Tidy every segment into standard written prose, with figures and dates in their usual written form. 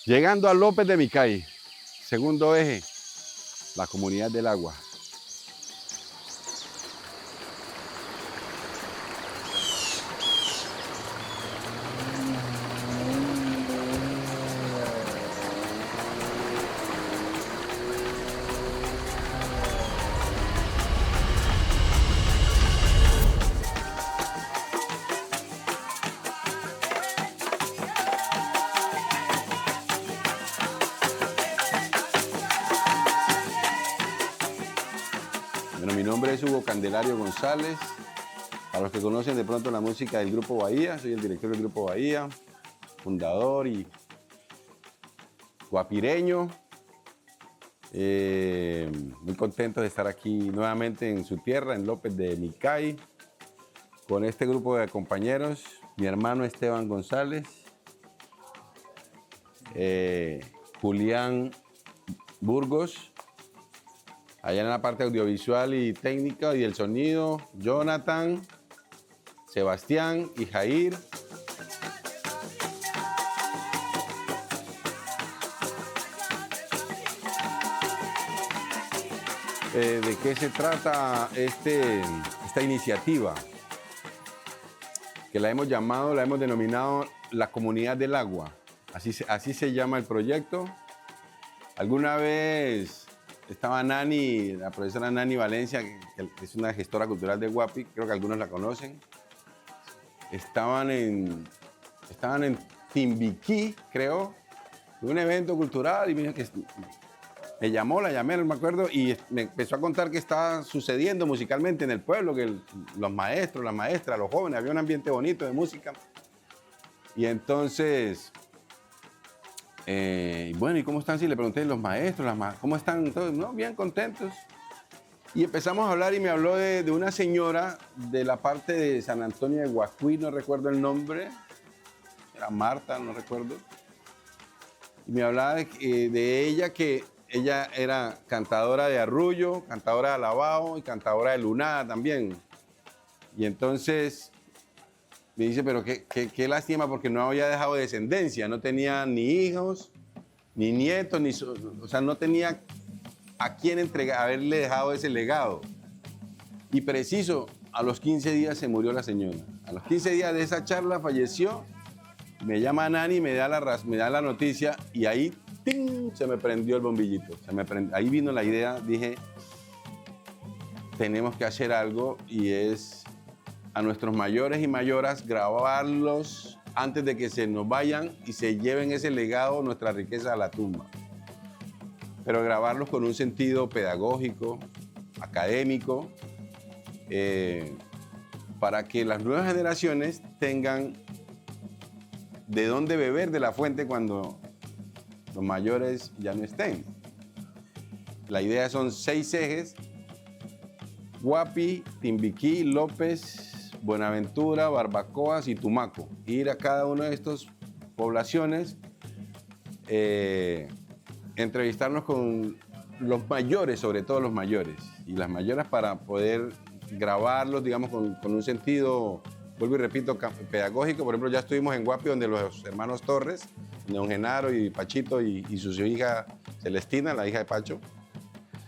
Llegando a López de Micay, segundo eje, la comunidad del agua. Bueno, mi nombre es Hugo Candelario González. Para los que conocen de pronto la música del Grupo Bahía, soy el director del Grupo Bahía, fundador y guapireño. Muy contento de estar aquí nuevamente en su tierra, en López de Micay, con este grupo de compañeros, mi hermano Esteban González, Julián Burgos, allá en la parte audiovisual y técnica y del sonido, Jonathan, Sebastián y Jair. ¿De qué se trata esta iniciativa? Que la hemos denominado la Comunidad del Agua. Así se llama el proyecto. Alguna vez estaba Nani, la profesora Nani Valencia, que es una gestora cultural de Guapi, creo que algunos la conocen. Estaban en Timbiquí, creo, de un evento cultural y me dijo que la llamé, no me acuerdo, y me empezó a contar qué estaba sucediendo musicalmente en el pueblo, que los maestros, las maestras, los jóvenes, había un ambiente bonito de música. Y entonces, bueno, ¿y cómo están? Sí, le pregunté, los maestros, ¿cómo están todos? No, bien contentos. Y empezamos a hablar y me habló de una señora de la parte de San Antonio de Guacuí, no recuerdo el nombre, era Marta, no recuerdo. Y me hablaba de ella, que ella era cantadora de arrullo, cantadora de alabao y cantadora de lunada también. Y entonces me dice, pero qué lástima, porque no había dejado descendencia, no tenía ni hijos, ni nietos, o sea, no tenía a quién haberle dejado ese legado. Y preciso, a los 15 días se murió la señora. A los 15 días de esa charla falleció. Me llama Nani, me da la noticia y ahí ¡ting!, se me prendió el bombillito. Ahí vino la idea, dije, tenemos que hacer algo, y es a nuestros mayores y mayoras grabarlos antes de que se nos vayan y se lleven ese legado, nuestra riqueza, a la tumba. Pero grabarlos con un sentido pedagógico, académico, para que las nuevas generaciones tengan de dónde beber de la fuente cuando los mayores ya no estén. La idea son 6 ejes: Guapi, Timbiquí, López, Buenaventura, Barbacoas y Tumaco. Ir a cada una de estas poblaciones, entrevistarnos con los mayores, sobre todo los mayores y las mayoras, para poder grabarlos, digamos, con un sentido, vuelvo y repito, pedagógico. Por ejemplo, ya estuvimos en Guapi, donde los hermanos Torres, don Genaro y Pachito y su hija Celestina, la hija de Pacho.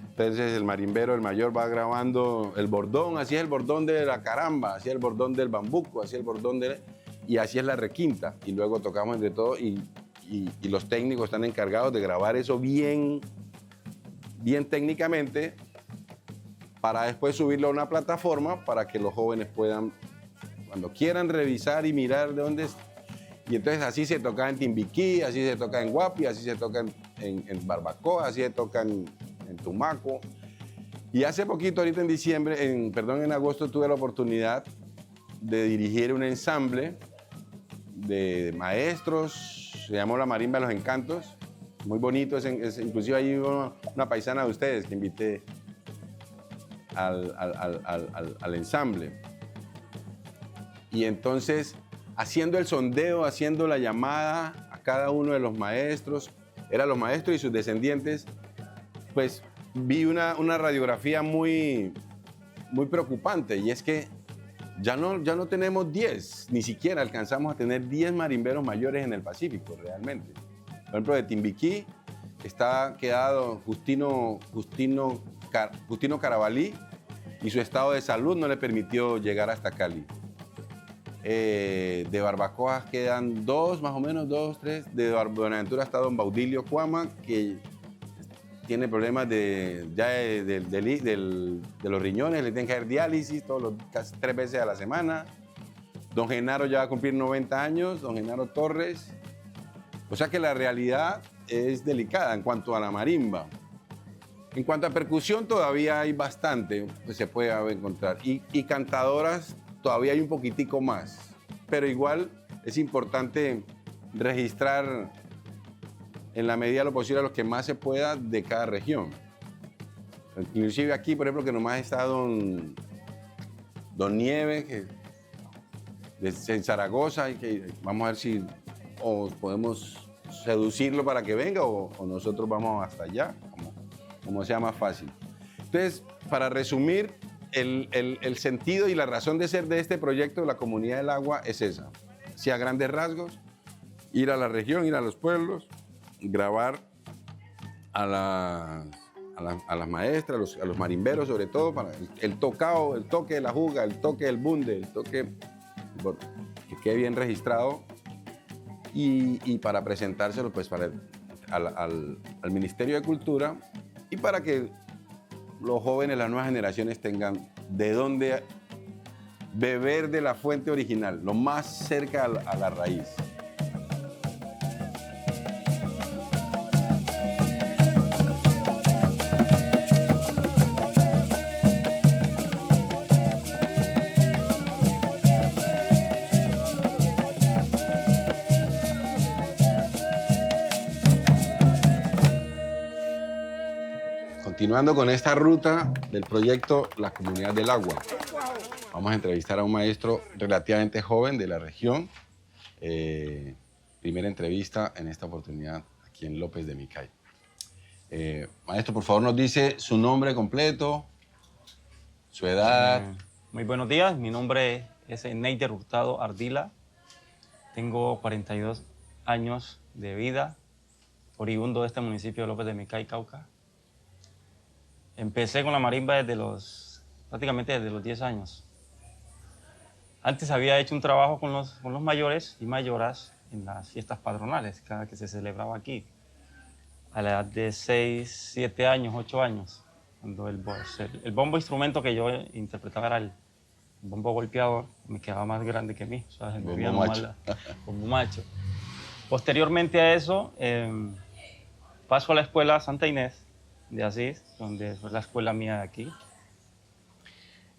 Entonces el marimbero, el mayor, va grabando el bordón, así es el bordón de la caramba, así es el bordón del bambuco, así es el bordón y así es la requinta. Y luego tocamos entre todos y los técnicos están encargados de grabar eso bien técnicamente, para después subirlo a una plataforma para que los jóvenes puedan, cuando quieran, revisar y mirar de dónde es. Y entonces así se toca en Timbiquí, así se toca en Guapi, así se toca en Barbacoa, así se toca en Tumaco. Y hace poquito, ahorita en diciembre, en agosto, tuve la oportunidad de dirigir un ensamble de maestros, se llamó La Marimba de los Encantos, muy bonito, inclusive hay una paisana de ustedes que invité al ensamble. Y entonces, haciendo el sondeo, haciendo la llamada a cada uno de los maestros, eran los maestros y sus descendientes, pues vi una radiografía muy preocupante, y es que ya no tenemos 10, ni siquiera alcanzamos a tener 10 marimberos mayores en el Pacífico, realmente. Por ejemplo, de Timbiquí está quedado Justino Carabalí y su estado de salud no le permitió llegar hasta Cali. De Barbacoas quedan dos, más o menos, dos, tres. De Buenaventura está don Baudilio Cuama, que tiene problemas de los riñones, le tienen que hacer diálisis casi 3 veces a la semana. Don Genaro ya va a cumplir 90 años, don Genaro Torres. O sea que la realidad es delicada en cuanto a la marimba. En cuanto a percusión, todavía hay bastante que se puede encontrar. Y cantadoras, todavía hay un poquitico más. Pero igual es importante registrar en la medida de lo posible lo que más se pueda de cada región. Inclusive aquí, por ejemplo, que nomás está don Nieve, que en Zaragoza, y que vamos a ver si podemos seducirlo para que venga o nosotros vamos hasta allá, como sea más fácil. Entonces, para resumir, el sentido y la razón de ser de este proyecto de la Comunidad del Agua es esa. Si a grandes rasgos, ir a la región, ir a los pueblos, grabar a las maestras, a los marimberos sobre todo, para el tocado, el toque de la juga, el toque del bunde, el toque que quede bien registrado y para presentárselo pues, al Ministerio de Cultura y para que los jóvenes, las nuevas generaciones tengan de dónde beber de la fuente original, lo más cerca a la raíz. Continuando con esta ruta del proyecto La Comunidad del Agua, vamos a entrevistar a un maestro relativamente joven de la región. Primera entrevista en esta oportunidad aquí en López de Micay. Maestro, por favor, nos dice su nombre completo, su edad. Muy buenos días, mi nombre es Neider Hurtado Ardila. Tengo 42 años de vida, oriundo de este municipio de López de Micay, Cauca. Empecé con la marimba prácticamente desde los 10 años. Antes había hecho un trabajo con los mayores y mayoras en las fiestas patronales, cada que se celebraba aquí, a la edad de 6, 7 años, 8 años, cuando el bombo instrumento que yo interpretaba era el bombo golpeador, me quedaba más grande que mí, o sea, se me veía normal, bombo macho. Posteriormente a eso, paso a la escuela Santa Inés de Asís, donde fue la escuela mía de aquí.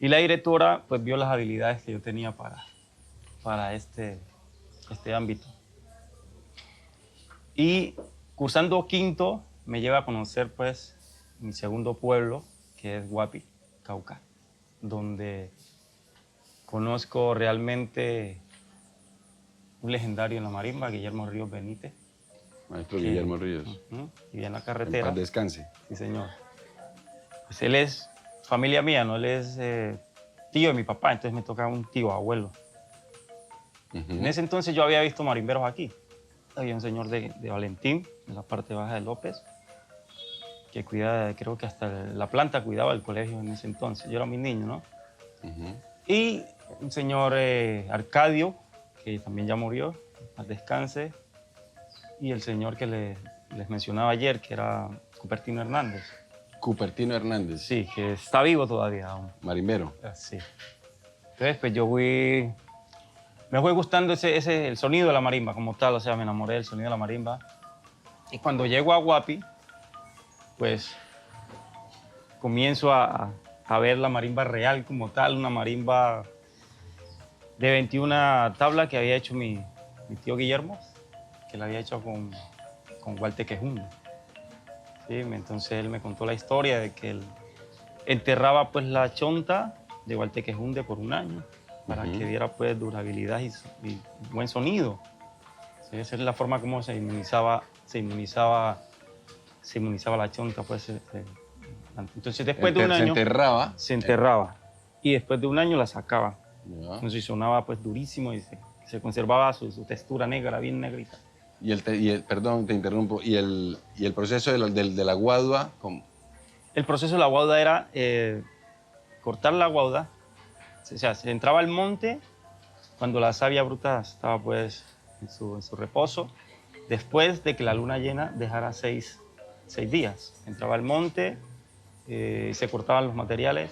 Y la directora pues vio las habilidades que yo tenía para este ámbito. Y cursando quinto me lleva a conocer pues mi segundo pueblo, que es Guapi, Cauca, donde conozco realmente un legendario en la marimba, Guillermo Ríos Benítez. Maestro Guillermo Ríos. Y en la carretera. En paz descanse. Sí, señor. Pues él es familia mía, ¿no? Él es tío de mi papá, entonces me toca un tío, abuelo. En ese entonces yo había visto marimberos aquí. Había un señor de Valentín, en la parte baja de López, que cuidaba, creo que hasta la planta cuidaba el colegio en ese entonces. Yo era mi niño, ¿no? Y un señor Arcadio, que también ya murió, al descanse, y el señor que les mencionaba ayer, que era Cupertino Hernández. Cupertino Hernández. Sí, que está vivo todavía aún. Marimbero. Sí. Entonces, pues me fue gustando el sonido de la marimba como tal, o sea, me enamoré del sonido de la marimba. Y cuando llego a Guapi, pues comienzo a ver la marimba real como tal, una marimba de 21 tablas que había hecho mi tío Guillermo, que la había hecho con Walter Quejunde. Sí, entonces él me contó la historia de que él enterraba pues la chonta de Walter Quejunde por un año para que diera pues durabilidad y buen sonido. Sí, esa es la forma como se inmunizaba la chonta. Pues, entonces después de un año... Se enterraba. Y después de un año la sacaban. Entonces sonaba pues durísimo y se conservaba su textura negra, bien negrita. Perdón, te interrumpo. ¿Y el proceso de la guadua? ¿Cómo? El proceso de la guauda era cortar la guauda. O sea, se entraba al monte cuando la savia bruta estaba pues en su reposo, después de que la luna llena dejara 6 días. Entraba al monte, se cortaban los materiales,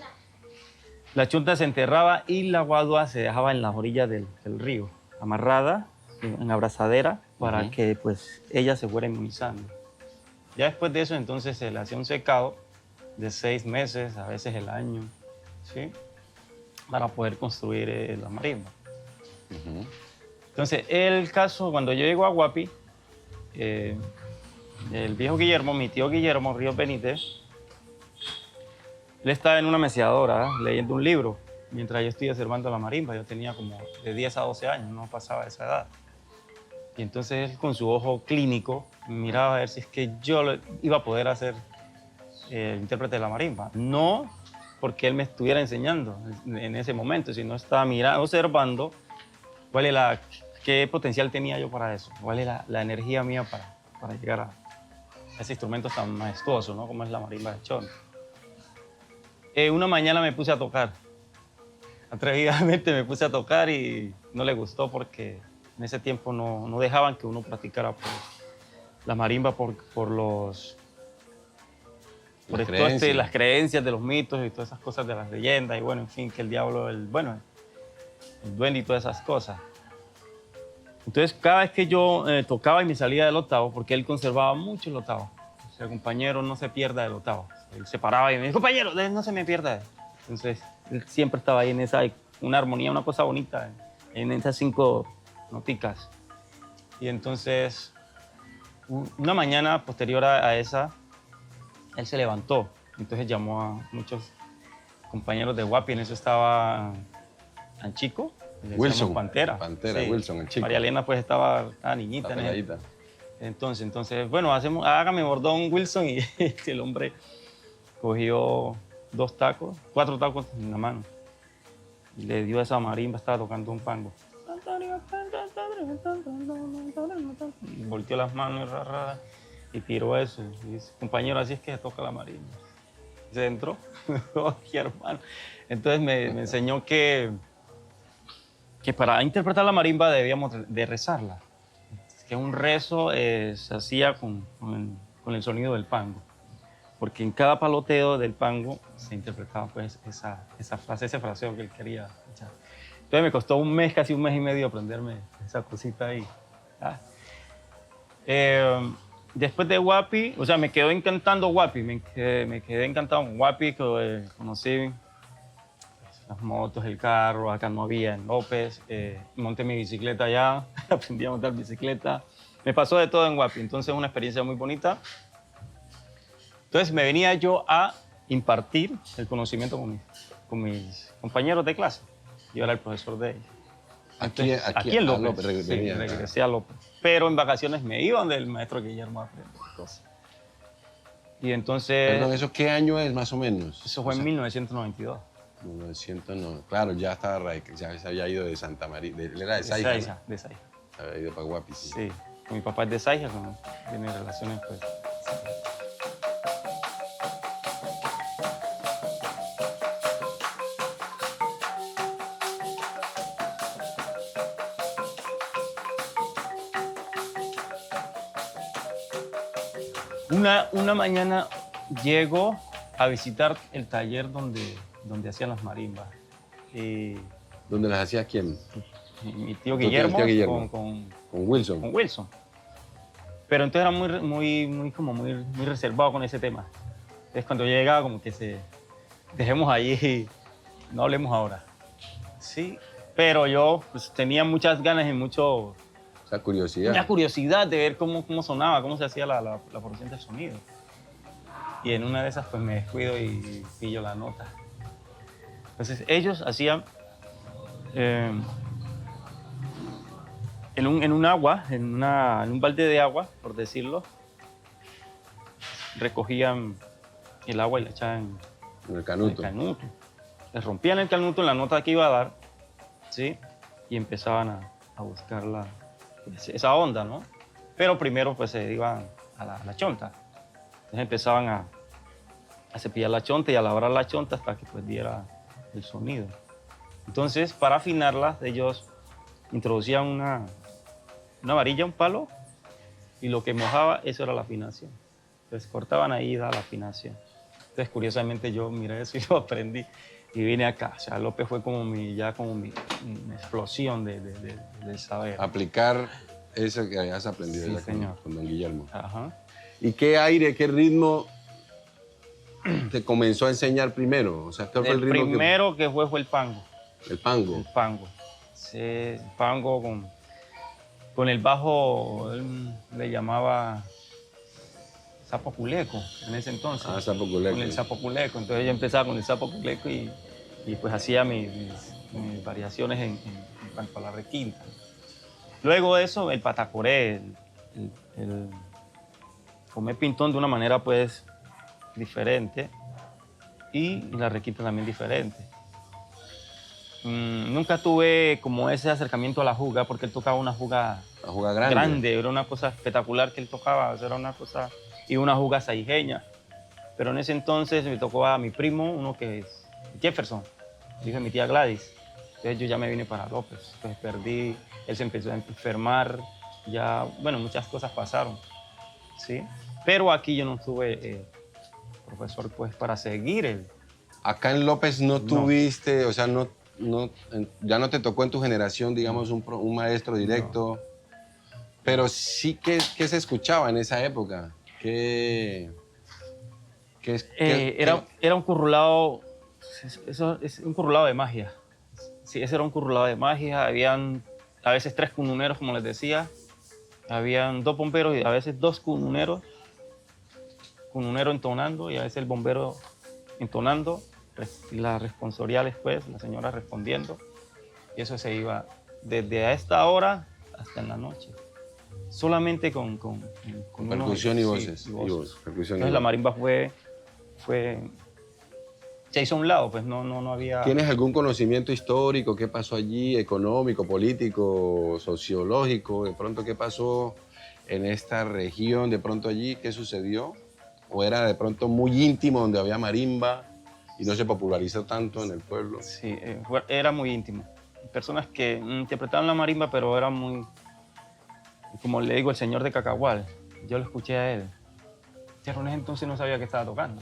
la chunta se enterraba y la guadua se dejaba en las orillas del río, amarrada en abrazadera para que pues ella se fuera inmunizando. Ya después de eso entonces se le hacía un secado de 6 meses, a veces el año, ¿sí? Para poder construir la marimba. Entonces, el caso, cuando yo llego a Guapi, el viejo Guillermo, mi tío Guillermo Ríos Benítez, él estaba en una meceadora leyendo un libro mientras yo estoy observando la marimba. Yo tenía como de 10 a 12 años, no pasaba esa edad. Y entonces él con su ojo clínico miraba a ver si es que yo iba a poder hacer intérprete de la marimba. No porque él me estuviera enseñando en ese momento, sino estaba mirando, observando qué potencial tenía yo para eso, cuál es la energía mía para llegar a ese instrumento tan majestuoso, ¿no? Como es la marimba de Chon. Una mañana me puse a tocar, atrevidamente me puse a tocar y no le gustó porque en ese tiempo no dejaban que uno practicara la marimba por las creencias de los mitos y todas esas cosas de las leyendas y bueno, en fin, que el diablo, el duende y todas esas cosas. Entonces, cada vez que yo tocaba y me salía del octavo, porque él conservaba mucho el octavo, o sea, el compañero no se pierda del octavo. Él se paraba y me dijo, compañero, no se me pierda. Entonces, él siempre estaba ahí en una armonía, una cosa bonita, en esas 5 noticas. Y entonces, una mañana posterior a esa, él se levantó. Entonces llamó a muchos compañeros de Guapi. En eso estaba Anchico, Wilson. Pantera, Sí. Wilson, el chico. María Elena pues estaba niñita. Entonces, bueno, hágame bordón Wilson y el hombre cogió 4 tacos en la mano y le dio a esa marimba, estaba tocando un pango. Y volteó las manos y tiró eso. Y dice, compañero, así es que se toca la marimba. Y se entró. Oye, hermano. Entonces me enseñó que para interpretar la marimba debíamos de rezarla. Que un rezo se hacía con el sonido del pango. Porque en cada paloteo del pango se interpretaba pues esa frase, ese fraseo que él quería echar. Entonces me costó casi un mes y medio aprenderme esa cosita ahí. Después de Guapi, o sea, me quedó encantando Guapi, me quedé encantado con Guapi, que conocí las motos, el carro, acá no había en López, monté mi bicicleta allá, aprendí a montar bicicleta, me pasó de todo en Guapi, entonces una experiencia muy bonita. Entonces me venía yo a impartir el conocimiento con mis compañeros de clase, yo era el profesor de ellos. Entonces, aquí en López, regresé a López. Pero en vacaciones me iba donde el maestro Guillermo aprendía cosas. Y entonces... Perdón, ¿eso qué año es más o menos? Eso fue en 1992. 1900, claro, ya estaba ya se había ido de Santa María, él era de Saija. De Saija. Se había ido para Guapi. Sí, mi papá es de Saija, tiene relaciones pues... Una mañana llego a visitar el taller donde hacían las marimbas. ¿Dónde las hacía quién? Mi tío Guillermo, con Wilson. Con Wilson. Pero entonces era muy reservado con ese tema. Entonces cuando llegaba como que dejemos allí, no hablemos ahora. Sí, pero yo pues, tenía muchas ganas y mucho... O sea, curiosidad. Una curiosidad de ver cómo sonaba, cómo se hacía la producción del sonido. Y en una de esas pues me descuido y pillo la nota. Entonces ellos hacían en un balde de agua, por decirlo, recogían el agua y la echaban en el canuto. Les rompían el canuto en la nota que iba a dar, ¿sí? Y empezaban a buscar esa onda, ¿no? Pero primero pues se iban a la chonta. Entonces empezaban a cepillar la chonta y a labrar la chonta hasta que pues diera el sonido. Entonces, para afinarlas, ellos introducían una varilla, un palo, y lo que mojaba, eso era la afinación. Entonces cortaban ahí y daba la afinación. Entonces, curiosamente, yo miré eso y lo aprendí y vine acá. O sea, López fue como mi explosión del saber. Aplicar eso que hayas aprendido Sí, ya señor. con don Guillermo. Ajá. ¿Y qué aire, qué ritmo te comenzó a enseñar primero? O sea, ¿cuál fue el El ritmo primero que fue el pango. el pango? El pango. Sí, el pango con el bajo, él le llamaba sapo culeco en ese entonces. Ah, sapo culeco. Con el sapo culeco. Entonces yo empezaba con el sapo culeco y pues hacía mis variaciones en cuanto a la requinta. Luego de eso, el patacoré, el comer pintón de una manera pues diferente y la requinta también diferente. Nunca tuve como ese acercamiento a la juga porque él tocaba una juga La juga grande. grande, era una cosa espectacular que él tocaba, era una cosa, y una juga saijeña. Pero en ese entonces me tocó a mi primo, uno que es Jefferson, hijo de mi tía Gladys. Entonces yo ya me vine para López, pues perdí, él se empezó a enfermar, ya, bueno, muchas cosas pasaron, ¿sí? Pero aquí yo no tuve profesor pues para seguir el... Acá en López no tuviste, o sea, ya no te tocó en tu generación, digamos, un maestro directo, pero sí que se escuchaba en esa época. Era un currulado, eso es un currulado de magia. Sí, ese era un currulado de magia. Habían a veces 3 cununeros, como les decía. Habían 2 bomberos y a veces 2 cununeros. Cununero entonando y a veces el bombero entonando. Y las responsoriales, pues, la señora respondiendo. Y eso se iba desde a esta hora hasta en la noche. Solamente con percusión y sí, voces. Percusión. Entonces la marimba se hizo a un lado, pues no había... ¿Tienes algún conocimiento histórico? ¿Qué pasó allí? ¿Económico, político, sociológico? ¿De pronto qué pasó en esta región? ¿De pronto allí qué sucedió? ¿O era de pronto muy íntimo donde había marimba y no se popularizó tanto en el pueblo? Sí, era muy íntimo. Personas que interpretaban la marimba, pero era muy... Como le digo, el señor de Cacahual. Yo lo escuché a él. Pero en ese entonces no sabía que estaba tocando.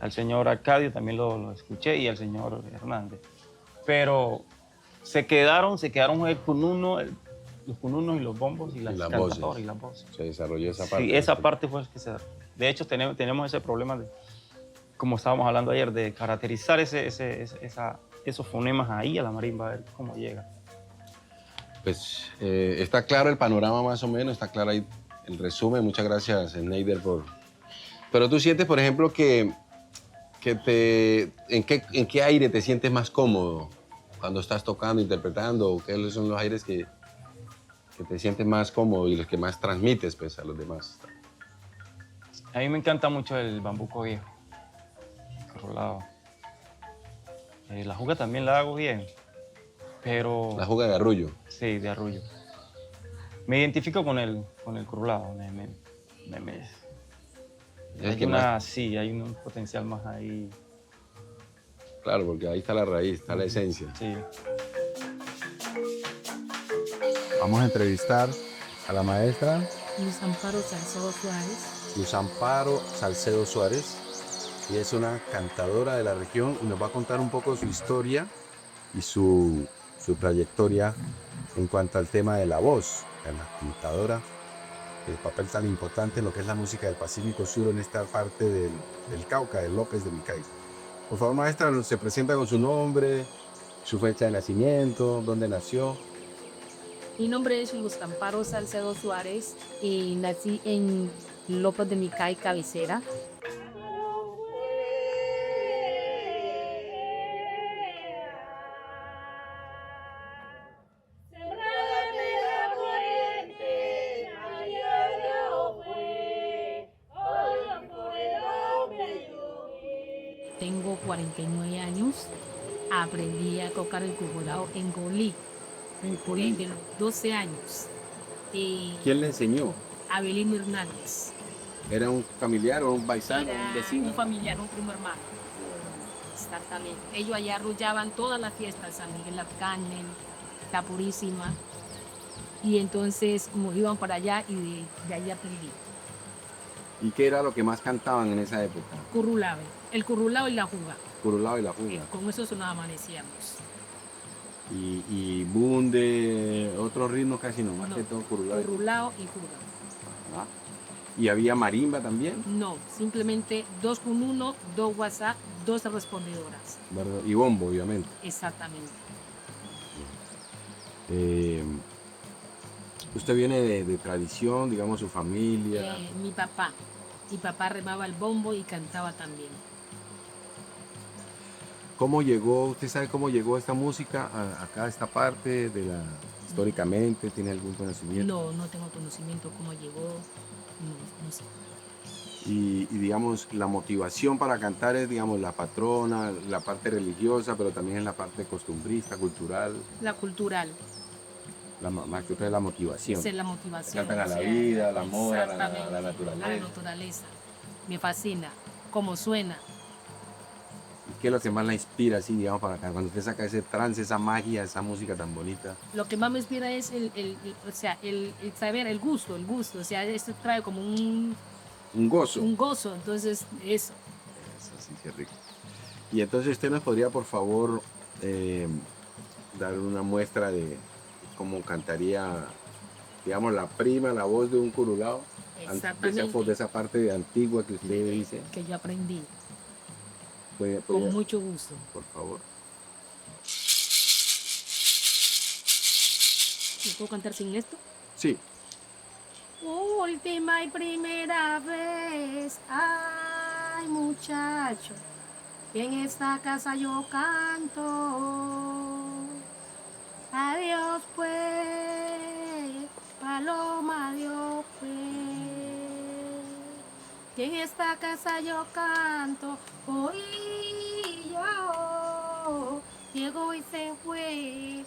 Al señor Arcadio también lo escuché y al señor Hernández. Pero se quedaron el cununo, los cununos y los bombos y las cantadoras y las voces. Se desarrolló esa parte. Sí, esa parte fue que se... De hecho, tenemos ese problema de, como estábamos hablando ayer, de caracterizar esos fonemas ahí a la marimba, a ver cómo llega. Pues está claro el panorama más o menos, está claro ahí el resumen. Muchas gracias, Neider, por... Pero tú sientes, por ejemplo, ¿en qué aire te sientes más cómodo cuando estás tocando, interpretando? ¿Qué son los aires que te sientes más cómodo y los que más transmites pues, a los demás? A mí me encanta mucho el bambuco viejo, enrolado. La juga también la hago bien, pero... La juga de arrullo. Sí, de arrullo. Me identifico con el curulado. Sí, hay un potencial más ahí. Claro, porque ahí está la raíz, está la esencia. Sí. Vamos a entrevistar a la maestra Luz Amparo Salcedo Suárez. Luz Amparo Salcedo Suárez. Ella es una cantadora de la región y nos va a contar un poco su historia y su trayectoria en cuanto al tema de la voz, de la cantadora, el papel tan importante en lo que es la música del Pacífico Sur en esta parte del Cauca, del López de Micay. Por favor, maestra, se presenta con su nombre, su fecha de nacimiento, dónde nació. Mi nombre es Luz Amparo Salcedo Suárez y nací en López de Micay, cabecera. Tengo 49 años. Aprendí a tocar el currulao en Golí, de los 12 años. ¿Quién le enseñó? Abelino Hernández. ¿Era un familiar o un paisano, Era un vecino? un familiar, un primo hermano. Exactamente. Ellos allá arrullaban todas las fiestas, San Miguel Arcángel, La Purísima. Y entonces como iban para allá y de ahí aprendí. ¿Y qué era lo que más cantaban en esa época? Currulave, el currulao y la juga. Curulao y la fuga. Con eso nos amanecíamos. Y bunde, otros ritmos casi no, más No, que todo curulao. currulao y juga. Ah. ¿Y había marimba también? No, simplemente 2 con 1, 2 WhatsApp, 2 respondedoras. ¿Verdad? Y bombo, obviamente. Exactamente. Usted viene de tradición, digamos, su familia. Mi papá remaba el bombo y cantaba también. ¿Cómo llegó, usted sabe cómo llegó esta música acá a esta parte de la históricamente? ¿Tiene algún conocimiento? No tengo conocimiento cómo llegó, no sé. Y digamos, la motivación para cantar es, digamos, la patrona, la parte religiosa, pero también en la parte costumbrista, cultural, La cultural, más que otra es la motivación. esa es la motivación. Cantan a la o sea, vida, al amor, a la exactamente, naturaleza. a la naturaleza. Me fascina, cómo suena. ¿Y qué es lo que más la inspira, así, digamos, para acá? Cuando usted saca ese trance, esa magia, esa música tan bonita. Lo que más me inspira es o sea, el saber, el gusto. O sea, esto trae como un Un gozo. Entonces, eso. Eso sí, qué rico. Y entonces usted nos podría, por favor, dar una muestra de cómo cantaría, digamos, la prima, la voz de un curulao. Exactamente. De esa parte antigua que usted dice. Que yo aprendí, Puede, con mucho gusto. por favor. ¿Me puedo cantar sin esto? Sí. Última y primera vez, ay muchacho, en esta casa yo canto. Adiós pues, paloma, adiós pues. Que en esta casa yo canto, hoy yo, llegó y se fue.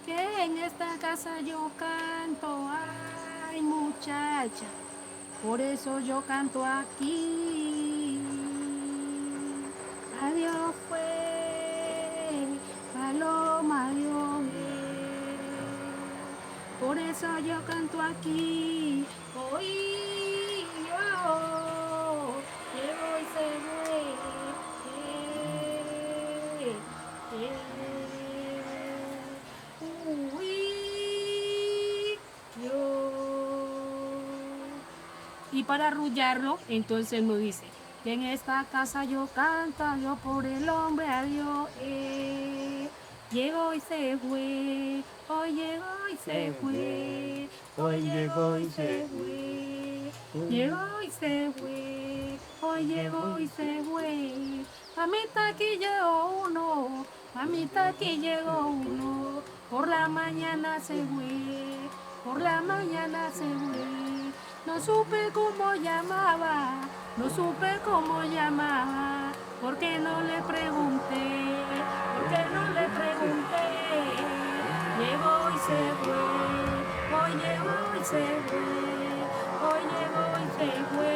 Que en esta casa yo canto, ay muchacha, por eso yo canto aquí. Adiós fue, paloma, adiós. Por eso yo canto aquí, hoy yo, llego y se fue. Uy, yo. Y para arrullarlo, entonces nos dice, que en esta casa yo canto, yo por el hombre adiós. Llegó y se fue, hoy llegó y se fue, hoy llegó y se fue, llegó y se fue, hoy llegó y se fue. Mamita aquí llegó uno, mamita aquí llegó uno, por la mañana se fue, por la mañana se fue. No supe cómo llamaba, no supe cómo llamaba, porque no le pregunté, porque no le pregunté. Llegó y se fue, hoy llegó y se fue, hoy llegó y se fue.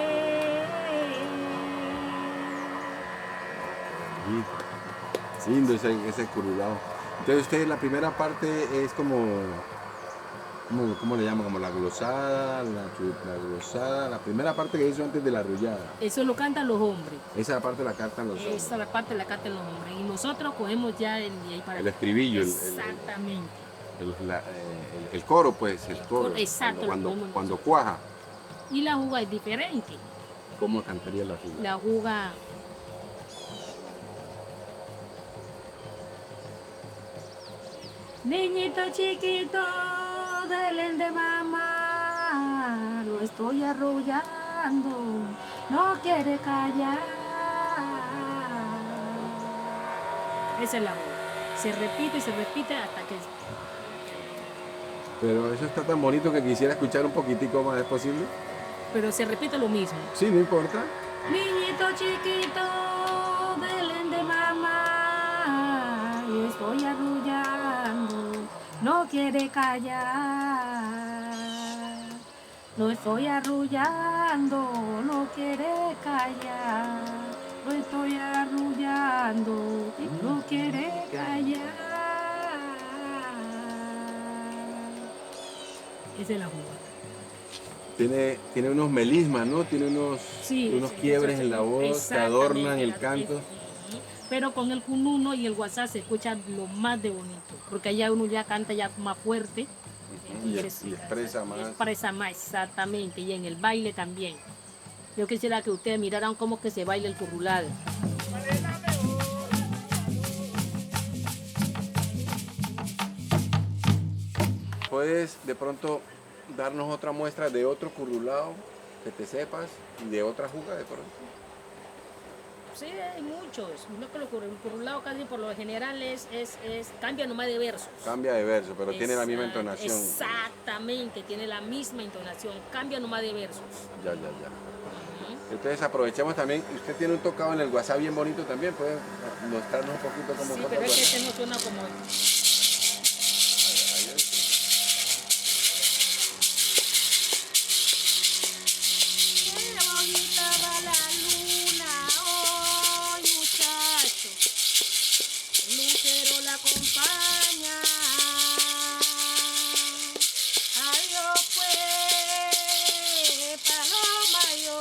Sí, lindo ese curulao. Entonces usted la primera parte es como, ¿cómo le llaman? Como la glosada, la glosada, la primera parte que hizo antes de la arrullada. Eso lo cantan los hombres. Esa parte la cantan los hombres. Esa parte la cantan los hombres. Y nosotros cogemos ya de ahí para El estribillo, exactamente. el coro, pues, el coro. Exacto, Cuando cuaja. Y la juga es diferente. ¿Cómo cantaría la juga? La juga. Niñito chiquito del de mamá, lo estoy arrullando, no quiere callar. Esa es la voz. Se repite y se repite hasta que... Pero eso está tan bonito que quisiera escuchar un poquitico más, ¿es posible? pero se repite lo mismo. Sí, no importa. Niñito chiquito, Belén de mamá, y estoy arrullando, no quiere callar. Lo estoy arrullando, no quiere callar. Lo estoy arrullando, no quiere callar. Esa es la jugada. Tiene unos melismas, ¿no? Tiene unos Sí, quiebres en la voz que adornan el canto. Pero con el cununo y el guasá se escucha lo más de bonito, porque allá uno ya canta ya más fuerte Y expresa más. Expresa más, exactamente, y en el baile también. Yo quisiera que ustedes miraran cómo que se baila el currulado. ¿Puedes de pronto darnos otra muestra de otro currulao que te sepas y de otra juga de pronto? Sí, hay muchos. No que el currulado casi por lo general cambia nomás de versos. Cambia de verso, pero tiene la misma entonación. Exactamente, tiene la misma entonación, cambia nomás de versos. Ya. Entonces aprovechemos también, usted tiene un tocado en el WhatsApp bien bonito también, puede mostrarnos un poquito cómo Sí, toca pero el es que WhatsApp. este no suena como... Qué bonita va la luna hoy, muchacho. Lucero la acompaña. Adiós pues, paloma yo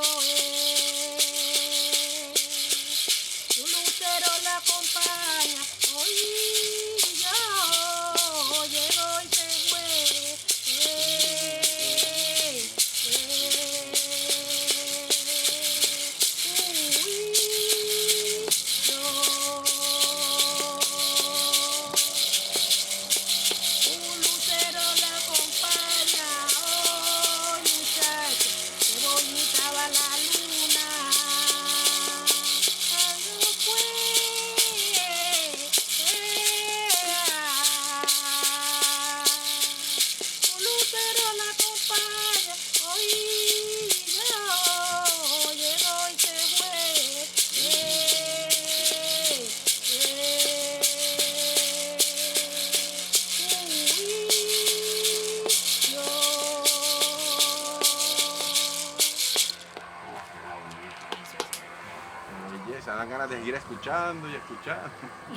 tu lucero la acompaña. Hoy yo llego y te fue. Un lucero la acompaña, oh muchacho, qué bonita va la luna. Adiós pues, un lucero la acompaña, hoy yo llego y te fue. Belleza, dan ganas de seguir escuchando y escuchando.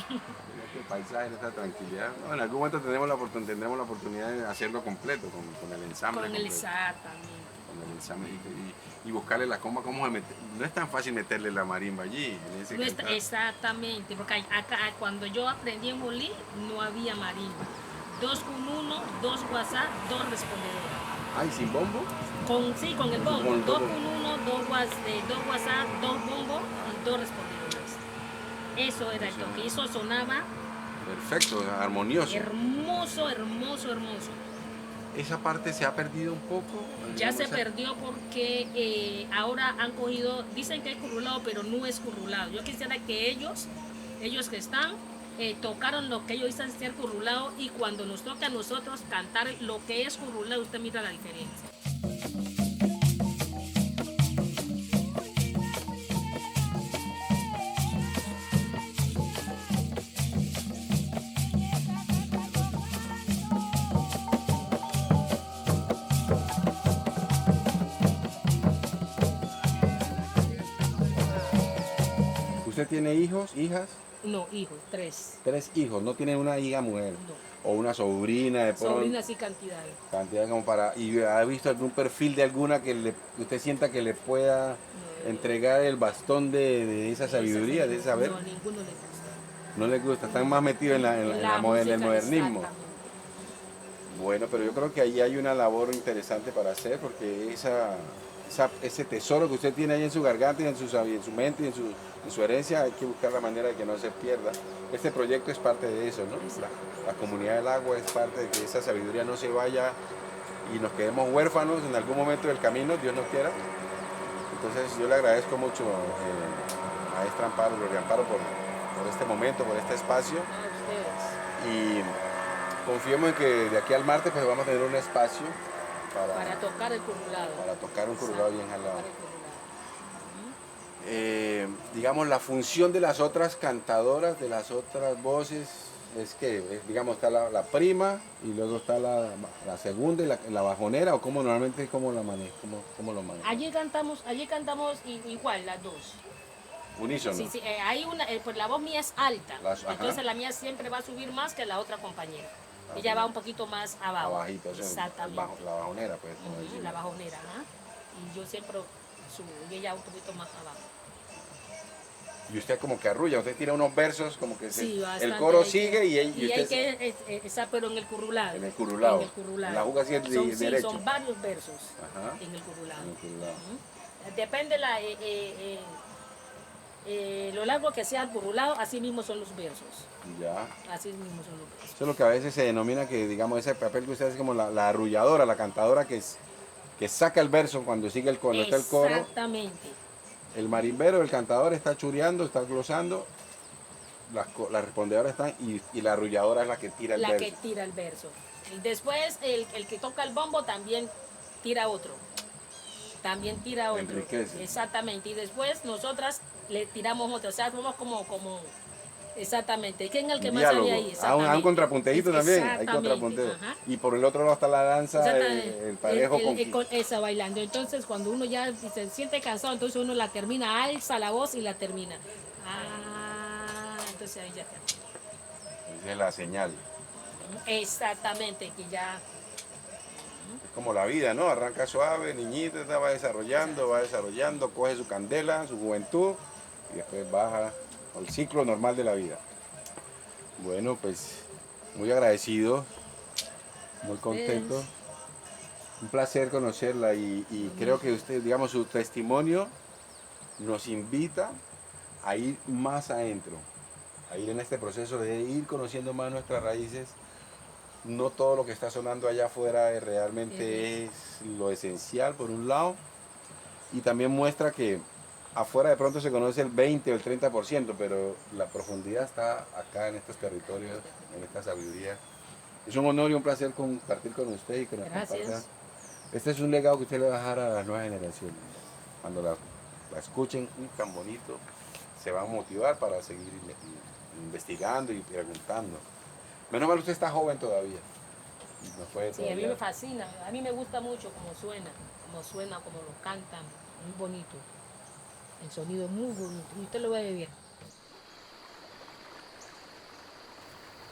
Mira qué paisaje, esta tranquilidad. No, en algún momento tendremos la oportunidad de hacerlo completo, con el ensamble. Con el completo. exactamente. Con el ensamble y buscarle la coma, cómo se mete. No es tan fácil meterle la marimba allí, en ese No está- cantar. exactamente, porque acá cuando yo aprendí en Molí no había marimba. 2 con 1, 2 WhatsApp, 2 respondedores. Ay, sin bombo. Con el bombo. Con el 2 bombo. con 1, 2 WhatsApp, 2 bombo y 2 respondedores. Eso era el toque. Eso sonaba Perfecto, armonioso. hermoso, hermoso, hermoso. Esa parte se ha perdido un poco. Ya se Esa- perdió porque ahora han cogido, dicen que es currulado, pero no es currulado. Yo quisiera que ellos que están, tocaron lo que ellos dicen ser currulado y cuando nos toca a nosotros cantar lo que es currulado, usted mira la diferencia. ¿Usted tiene hijos, hijas? No, hijos, 3. 3 hijos, no tiene una hija mujer. No. O una sobrina de pronto. Sobrinas y cantidades. Cantidad como para. ¿Y ha visto algún perfil de alguna que usted sienta que le pueda entregar el bastón de esa sabiduría, de ese saber? No, ninguno le gusta. No les gusta, están más metidos en el música, modernismo. exactamente. Bueno, pero yo creo que ahí hay una labor interesante para hacer, porque ese tesoro que usted tiene ahí en su garganta y en su mente y en su herencia, hay que buscar la manera de que no se pierda. Este proyecto es parte de eso, ¿no? La comunidad del agua es parte de que esa sabiduría no se vaya y nos quedemos huérfanos en algún momento del camino, Dios nos quiera. Entonces yo le agradezco mucho, maestra Amparo, Gloria Amparo, por este momento, por este espacio. A ustedes. Y confiemos en que de aquí al martes pues vamos a tener un espacio para tocar el curulado. Para tocar un curulado bien jalado. Para el curulado. Digamos, la función de las otras cantadoras, de las otras voces, es que, digamos, está la prima y luego está la segunda y la bajonera, o cómo normalmente cómo lo maneja. Allí cantamos igual las dos. Unísono. Sí, hay una, pues la voz mía es alta, Ajá. entonces la mía siempre va a subir más que la otra compañera. Ella va un poquito más abajo. Abajito, o sea, exactamente. la bajonera, pues. Como Ujú, decimos. la bajonera, ¿ah? Y yo siempre subo, y ella un poquito más abajo. Y usted como que arrulla, usted tira unos versos como que Sí, el bastante, coro hay sigue que- y hay usted que esa, pero en el curulado. en el curulado. En el curulado. En la juga sí es Son, sí, derecho. son varios versos Ajá. en el curulado. En el curulado. Ujú. Depende lo largo que sea el curulado, así mismo son los versos. Ya. Así mismo son los versos. Eso es lo que a veces se denomina que, digamos, ese papel que usted hace como la arrulladora, la cantadora que saca el verso cuando sigue cuando está el coro. Exactamente. El marimbero, el cantador está chureando, está glosando, las respondedoras están y la arrulladora es la que tira el La verso. que tira el verso. Y después el que toca el bombo también tira otro. También tira otro. Enriquece. Exactamente. Y después nosotras le tiramos otro. O sea, somos como exactamente. ¿Quién es el que Un más diálogo. sabía ahí? Un Exactamente. contrapunteíto también. Hay Exactamente, contrapunteo. ajá. Y por el otro lado está la danza, Exactamente. el parejo Con esa bailando. Entonces, cuando uno ya se siente cansado, entonces uno la termina, alza la voz y la termina. Entonces ahí ya está. Esa es la señal. Exactamente, que ya. Es como la vida, ¿no? Arranca suave, niñita, va desarrollando, coge su candela, su juventud y después baja al ciclo normal de la vida. Bueno, pues muy agradecido, muy contento. Un placer conocerla y creo que usted, digamos, su testimonio nos invita a ir más adentro, a ir en este proceso de ir conociendo más nuestras raíces. No todo lo que está sonando allá afuera realmente es lo esencial, por un lado, y también muestra que afuera de pronto se conoce el 20 o el 30%, pero la profundidad está acá en estos territorios, en esta sabiduría. Es un honor y un placer compartir con usted y que nos Gracias. comparta. Este es un legado que usted le va a dejar a las nuevas generaciones. Cuando la escuchen, tan bonito, se van a motivar para seguir investigando y preguntando. Menos mal usted está joven todavía. Nos puede Sí, a mí todavía- me fascina, a mí me gusta mucho cómo suena, cómo lo cantan, muy bonito. El sonido es muy bonito, y usted lo ve bien.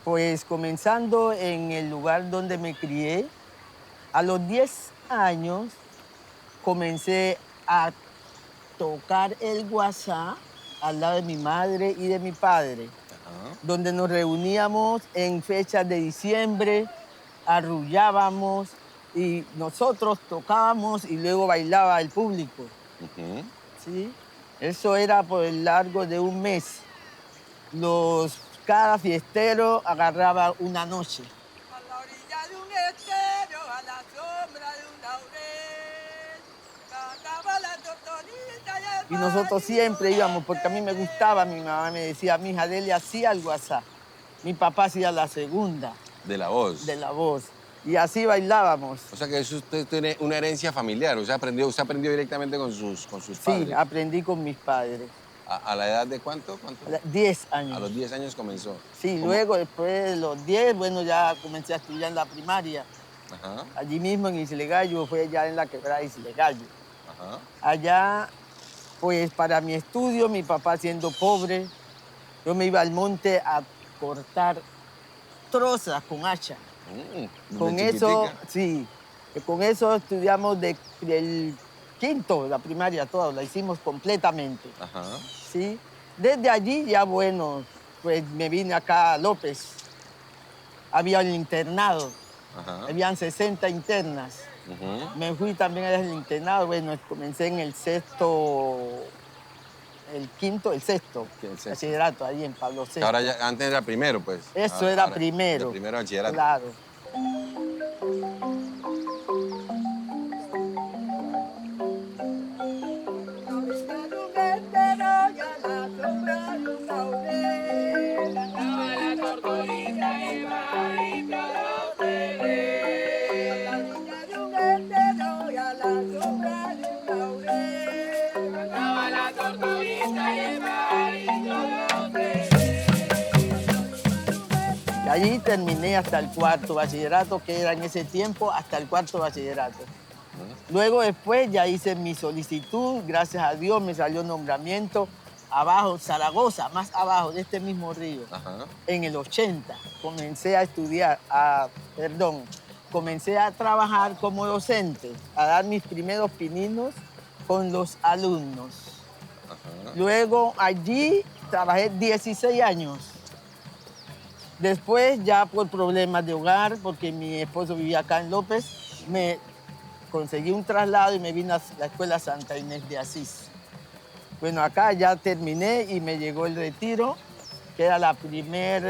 Pues comenzando en el lugar donde me crié, a los 10 años comencé a tocar el guasá al lado de mi madre y de mi padre, donde nos reuníamos en fechas de diciembre, arrullábamos y nosotros tocábamos y luego bailaba el público. ¿Sí? Eso era por el largo de un mes. Cada fiestero agarraba una noche. A la orilla de un estero, a la sombra de un laurel, cantaba la tortolita y nosotros siempre íbamos, porque a mí me gustaba, mi mamá me decía, mi hija, dele así al guasá. Mi papá hacía la segunda De la voz. de la voz. Y así bailábamos. O sea que eso usted tiene una herencia familiar. Usted aprendió directamente con sus padres. Sí, aprendí con mis padres. ¿A la edad de cuánto? A los 10 años. A los 10 años comenzó. Sí, ¿Cómo? luego después de los 10, bueno, ya comencé a estudiar en la primaria. Ajá, Allí mismo en Islegallo, fue ya en la quebrada Islegallo. ajá. Allá, pues para mi estudio, mi papá siendo pobre, yo me iba al monte a cortar trozas con hacha. Con Desde eso, chiquitica. sí, con eso estudiamos del quinto, la primaria, toda, la hicimos completamente. Ajá. ¿Sí? Desde allí ya, bueno, pues me vine acá a López. Había el internado, Ajá. habían 60 internas. Ujú. Me fui también al internado, bueno, comencé en el sexto, el sexto, El sexto. bachillerato, ahí en Pablo VI. Ahora ya, antes era primero, pues. Eso era Ahora, primero. de primero bachillerato. Claro. Allí terminé hasta el cuarto bachillerato, que era en ese tiempo hasta el cuarto bachillerato. Luego después ya hice mi solicitud, gracias a Dios me salió nombramiento abajo, Zaragoza, más abajo de este mismo río. Ajá. En el 80 comencé a estudiar, comencé a trabajar como docente, a dar mis primeros pininos con los alumnos. Ajá. Luego allí trabajé 16 años. Después ya por problemas de hogar, porque mi esposo vivía acá en López, me conseguí un traslado y me vine a la Escuela Santa Inés de Asís. Bueno, acá ya terminé y me llegó el retiro, que era la primer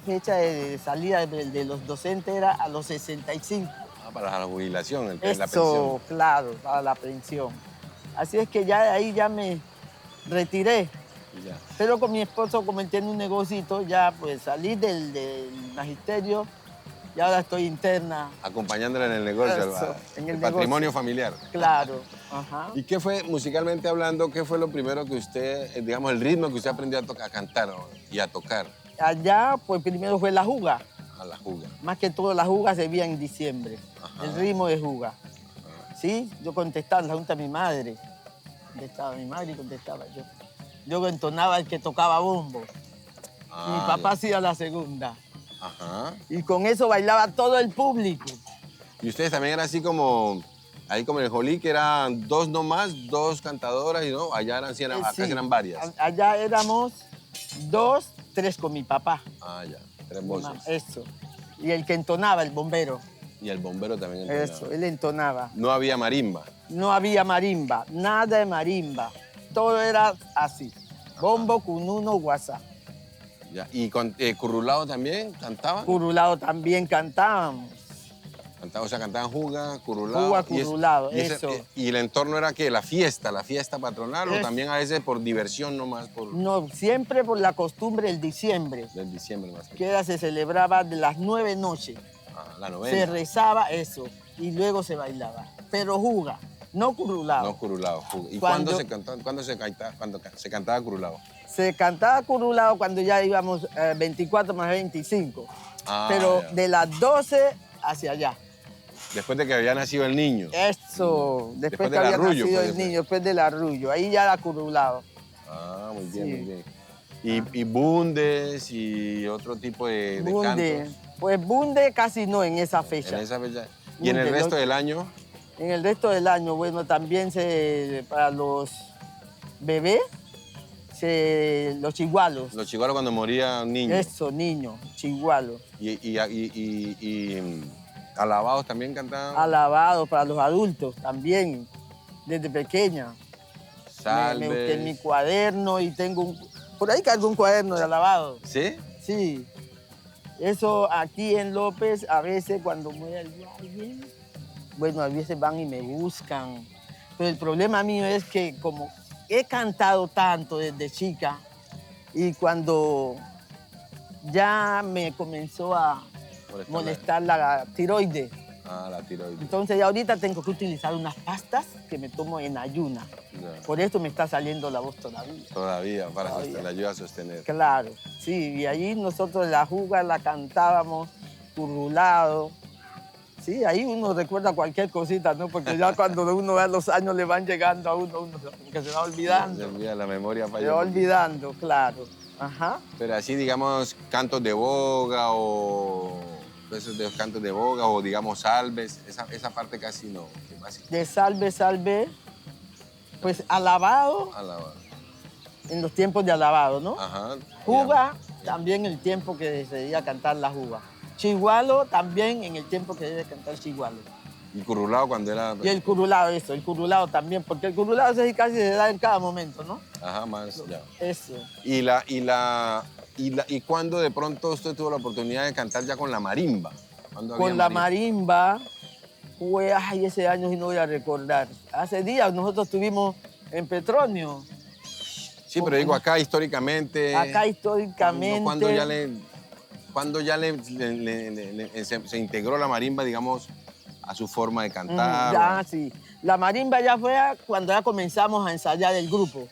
fecha de salida de los docentes era a los 65. Para la jubilación, la Eso, pensión. claro, para la pensión. Así es que ya de ahí ya me retiré. Ya. Pero con mi esposo, como él tiene un negocito, ya pues salí del magisterio y ahora estoy interna. Acompañándole en el negocio, Eso, en el patrimonio negocio. familiar. Claro. Ajá. ¿Y qué fue, musicalmente hablando, qué fue lo primero que usted, digamos, el ritmo que usted aprendió a cantar y a tocar? Allá, pues primero fue la juga. A la juga. Más que todo, la juga se veía en diciembre. Ajá. El ritmo de juga. ¿Sí? Yo contestaba en la junta a mi madre. Contestaba mi madre y contestaba yo. Yo entonaba el que tocaba bombo. Mi papá hacía la segunda. Ajá. Y con eso bailaba todo el público. Y ustedes también eran así como, ahí como en el Jolí, que eran dos nomás, dos cantadoras, y no, allá eran, sí, acá Sí. eran varias. Allá éramos 2, 3 con mi papá. Ah, ya, tres voces. Eso. Y el que entonaba, el bombero. Y el bombero también entonaba. Eso, él entonaba. No había marimba. No había marimba, nada de marimba. Todo era así. Bombo, cununo, guasá. Ya. ¿Y con Currulao también cantaban? Curulao también cantábamos. O sea, cantaban juga, curulao. Juga, curulao, eso. ¿Y el entorno era qué? ¿La fiesta patronal o también a veces por diversión nomás? No, siempre por la costumbre del diciembre. Del diciembre más. Que era, se celebraba de las 9 noches. La novena. Se rezaba eso y luego se bailaba. Pero juga, no curulao. No curulao, juga. ¿Y Cuando- cuándo se cantaba curulao? Se cantaba curulao cuando ya íbamos 24 más 25. Ah, pero ya. de las 12 hacia allá. Después de que había nacido el niño. Eso, después que del había arrullo, nacido puede el ser. niño, después del arrullo. Ahí ya era curulao. Ah, muy bien, Sí. muy bien. Y bundes y otro tipo de Bunde. cantos. Pues bunde casi no en esa fecha. En esa fecha. ¿Y en el Bunde, resto lo- del año? En el resto del año, bueno, también para los bebés, los chigualos. Los chiguaros cuando moría un niño. Eso, niños, chigualos. Y alabados también cantaban. Alabados para los adultos también, desde pequeña. Salves. Me busqué mi cuaderno y tengo por ahí cargo un cuaderno de alabado. ¿Sí? Sí. Eso aquí en López, a veces cuando muere alguien, bueno, a veces van y me buscan. Pero el problema mío es que como he cantado tanto desde chica y cuando ya me comenzó a molestar la tiroides, Ah, la tiroides. entonces ya ahorita tengo que utilizar unas pastas que me tomo en ayuna. Ya. Por eso me está saliendo la voz todavía. Todavía, para Todavía. la ayuda a sostener. Claro, sí, y allí nosotros la juga la cantábamos, currulado. Sí, ahí uno recuerda cualquier cosita, ¿no? Porque ya cuando uno ve los años le van llegando a uno que se va Se olvidando. olvida, la memoria Se falla. va un poquito. olvidando, claro. Ajá. Pero así, digamos, cantos de boga o esos de los cantos de boga o, digamos, salves, esa parte casi no. Casi De salve, salve, pues alabado alabado. en los tiempos de alabado, ¿no? Ajá. Juga, también el tiempo que se debía cantar la juga. Chigualo, también en el tiempo que debe cantar chigualo. Y currulao cuando era... Y el curulado, eso, el curulado también, porque el curulado ese sí casi se da en cada momento, ¿no? Ajá, más, ya. Eso. ¿Y cuándo de pronto usted tuvo la oportunidad de cantar ya con la marimba? ¿Cuándo había Con la marimba, fue, ay, ese año sí no voy a recordar. Hace días nosotros estuvimos en Petronio. Sí, pero digo, acá históricamente... Acá históricamente. ¿Cuándo ya se integró la marimba, digamos, a su forma de cantar? Ya, sí. La marimba ya fue cuando ya comenzamos a ensayar el grupo.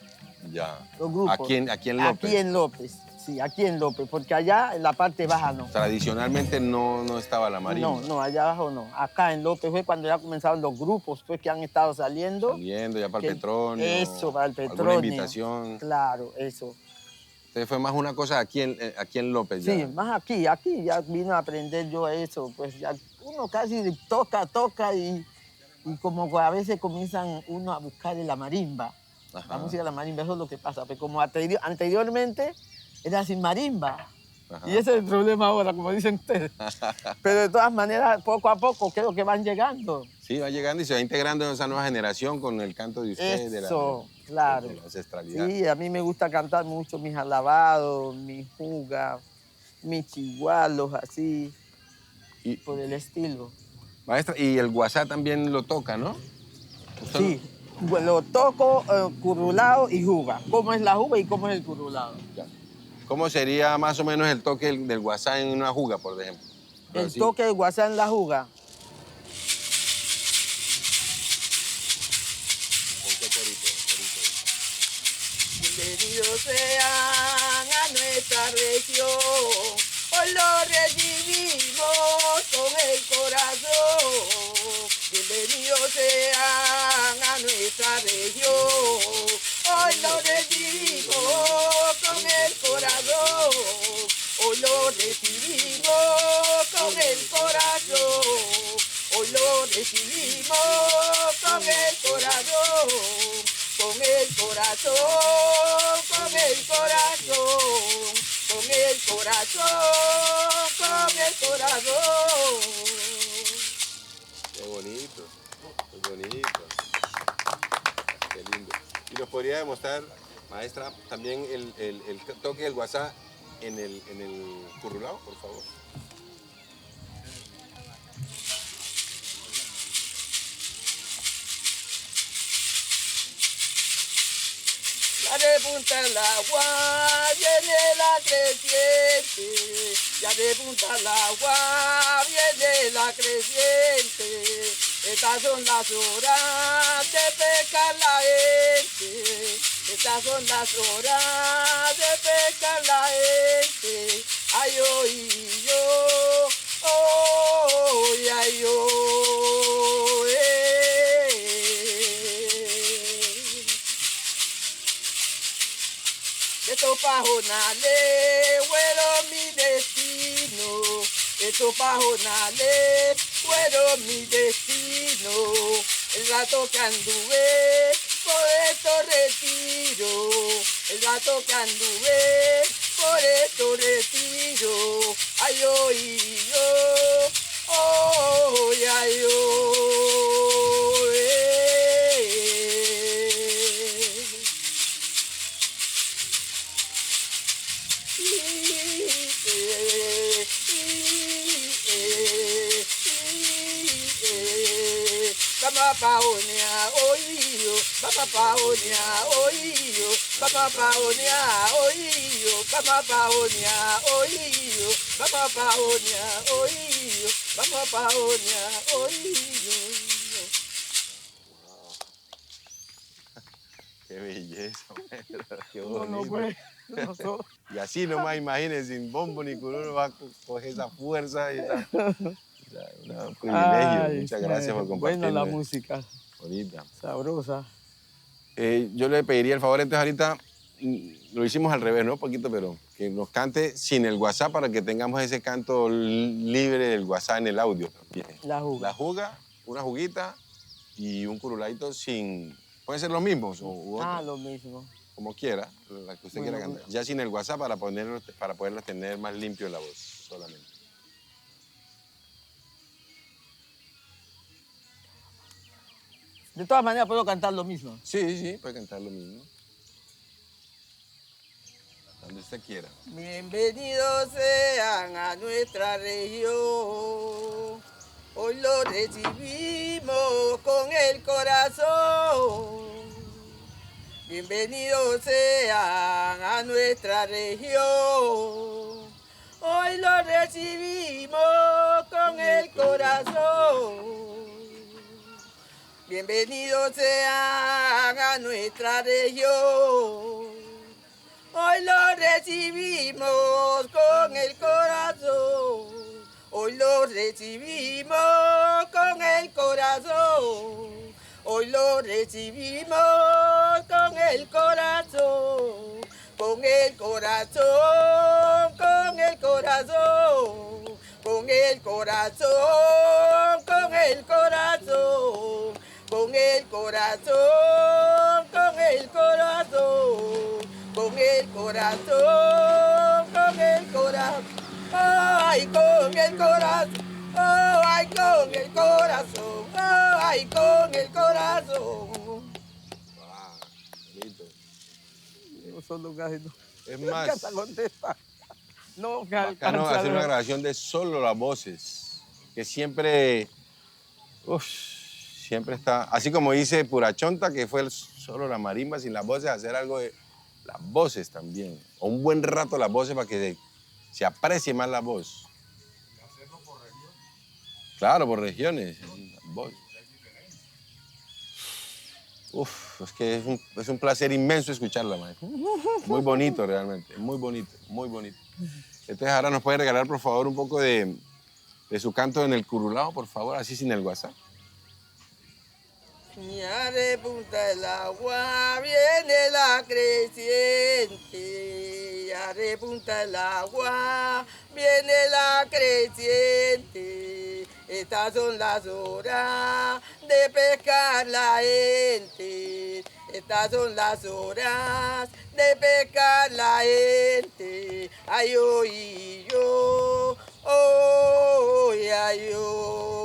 Ya. Los grupos. Aquí en López. Aquí en López, Sí, aquí en López, porque allá en la parte baja no. Tradicionalmente no estaba la marimba. No, allá abajo no. Acá en López fue cuando ya comenzaron los grupos pues, que han estado saliendo. Saliendo ya para el que- Petronio. Eso, para el Alguna Petronio. invitación. Claro, eso. Entonces fue más una cosa aquí en López ya. Sí, más aquí ya vino a aprender yo eso, pues ya uno casi toca y como a veces comienzan uno a buscar la marimba, Ajá. la música de la marimba, eso es lo que pasa, pues como anteriormente era sin marimba, Ajá. y ese es el problema ahora, como dicen ustedes. Pero de todas maneras, poco a poco creo que van llegando. Sí, va llegando y se va integrando en esa nueva generación con el canto de ustedes, Eso, claro. de la ancestralidad. Sí, a mí me gusta cantar mucho mis alabados, mis jugas, mis chigualos, así, Y, por el estilo. maestra, y el guasá también lo toca, ¿no? ¿Usted Sí, lo toco curulao y juga. ¿Cómo es la juga y cómo es el curulao? Ya. ¿Cómo sería más o menos el toque del guasá en una juga, por ejemplo? El Así. toque de guasá en la juga. ¿Con qué corito? Bienvenidos sean a nuestra región, hoy lo recibimos con el corazón. Bienvenidos sean a nuestra región, hoy lo recibimos con el corazón. Hoy lo recibimos con el corazón, hoy lo recibimos con el corazón. Con el corazón, con el corazón, con el corazón, con el corazón. Qué bonito, qué bonito. Qué lindo. ¿Y nos podría demostrar, maestra, también el toque del guasá en el currulao, por favor? Ya de punta el agua viene la creciente, ya de punta el agua viene la creciente. Estas son las horas de pescar la gente, estas son las horas de pescar la gente. Ay, oí yo, oh, ay, yo, Estos pajonales fueron mi destino, estos pajonales fueron mi destino. El rato que anduve por estos retiros, el rato que anduve por estos retiros. Ay, oí yo, oh, ay, oh, Baba paonia oío, baba paonia oío, baba paonia oío, baba paonia oío, baba paonia oío, baba paonia oío. Qué belleza, maestra, qué No, bonito. pues, no. Y así nomás, imagínense, sin bombo ni cururo va a coger esa fuerza y esa... Un privilegio. Ay, Muchas gracias por compartir. buena la música, Bonita. sabrosa. Yo le pediría el favor, entonces ahorita lo hicimos al revés, ¿no? Un poquito, pero que nos cante sin el WhatsApp para que tengamos ese canto libre del WhatsApp en el audio también. La juga. La juga, una juguita y un curuladito sin... Pueden ser los mismos u otros, Lo mismo. como quiera, la que usted quiera cantar. Ya sin el WhatsApp para poderlos tener más limpio la voz solamente. De todas maneras puedo cantar lo mismo. Sí, puede cantar lo mismo. Donde usted quiera. Bienvenidos sean a nuestra región. Hoy lo recibimos con el corazón. Bienvenidos sean a nuestra región. Hoy lo recibimos con el corazón. Bienvenidos sean a nuestra región. Hoy lo recibimos recibimos con el corazón. Hoy lo recibimos con el corazón. Hoy lo recibimos con el corazón. Con el corazón, con el corazón. Con el corazón, con el corazón. Con el corazón, con el corazón. Con el corazón, con el corazón. Ay, con el corazón. Oh, ay, con el corazón. Oh, ay, con el corazón. Bonito. Yo solo casi no. Es No más, alcanza a contestar. No me bacano alcanza. hacer una grabación de solo las voces, que siempre, siempre está, así como dice Purachonta, que fue solo la marimba sin las voces, hacer algo de las voces también, o un buen rato las voces para que se aprecie más la voz. ¿Hacerlo por región? Claro, por regiones, las voces. Es que es un placer inmenso escucharla, maestro. Muy bonito realmente, muy bonito, muy bonito. Entonces ahora nos puede regalar, por favor, un poco de su canto en el curulao, por favor, así sin el WhatsApp. Ya repunta el agua, viene la creciente. Ya repunta el agua, viene la creciente. Estas son las horas de pescar la gente. Estas son las horas de pescar la gente. Ay, oí yo, oh, ay, yo.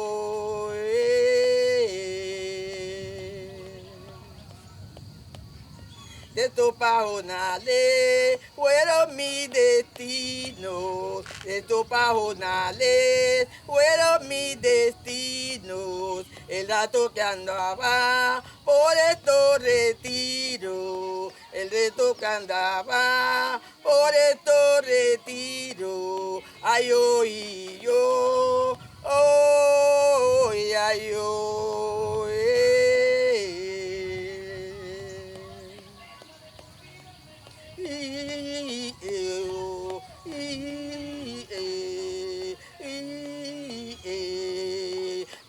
De estos pajonales fueron mi destino. De estos pajonales fueron mis destinos. El rato que andaba por estos retiros. El rato que andaba por estos retiros. Ay, oí yo, oh, ay, yo.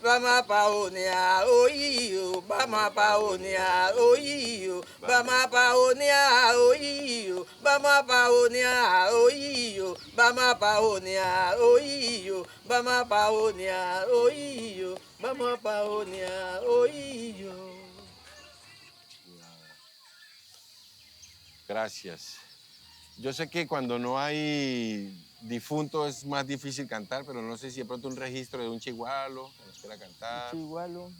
Vamos a paonear, oío, vamos a paonear, oío, vamos a paonear, oío, vamos a paonear, oío, vamos a paonear, oío, vamos a paonear, oío, vamos a paonear, oío. Gracias. Yo sé que cuando no hay difunto es más difícil cantar, pero no sé si de pronto un registro de un chigualo que nos quiera cantar. Chigualo,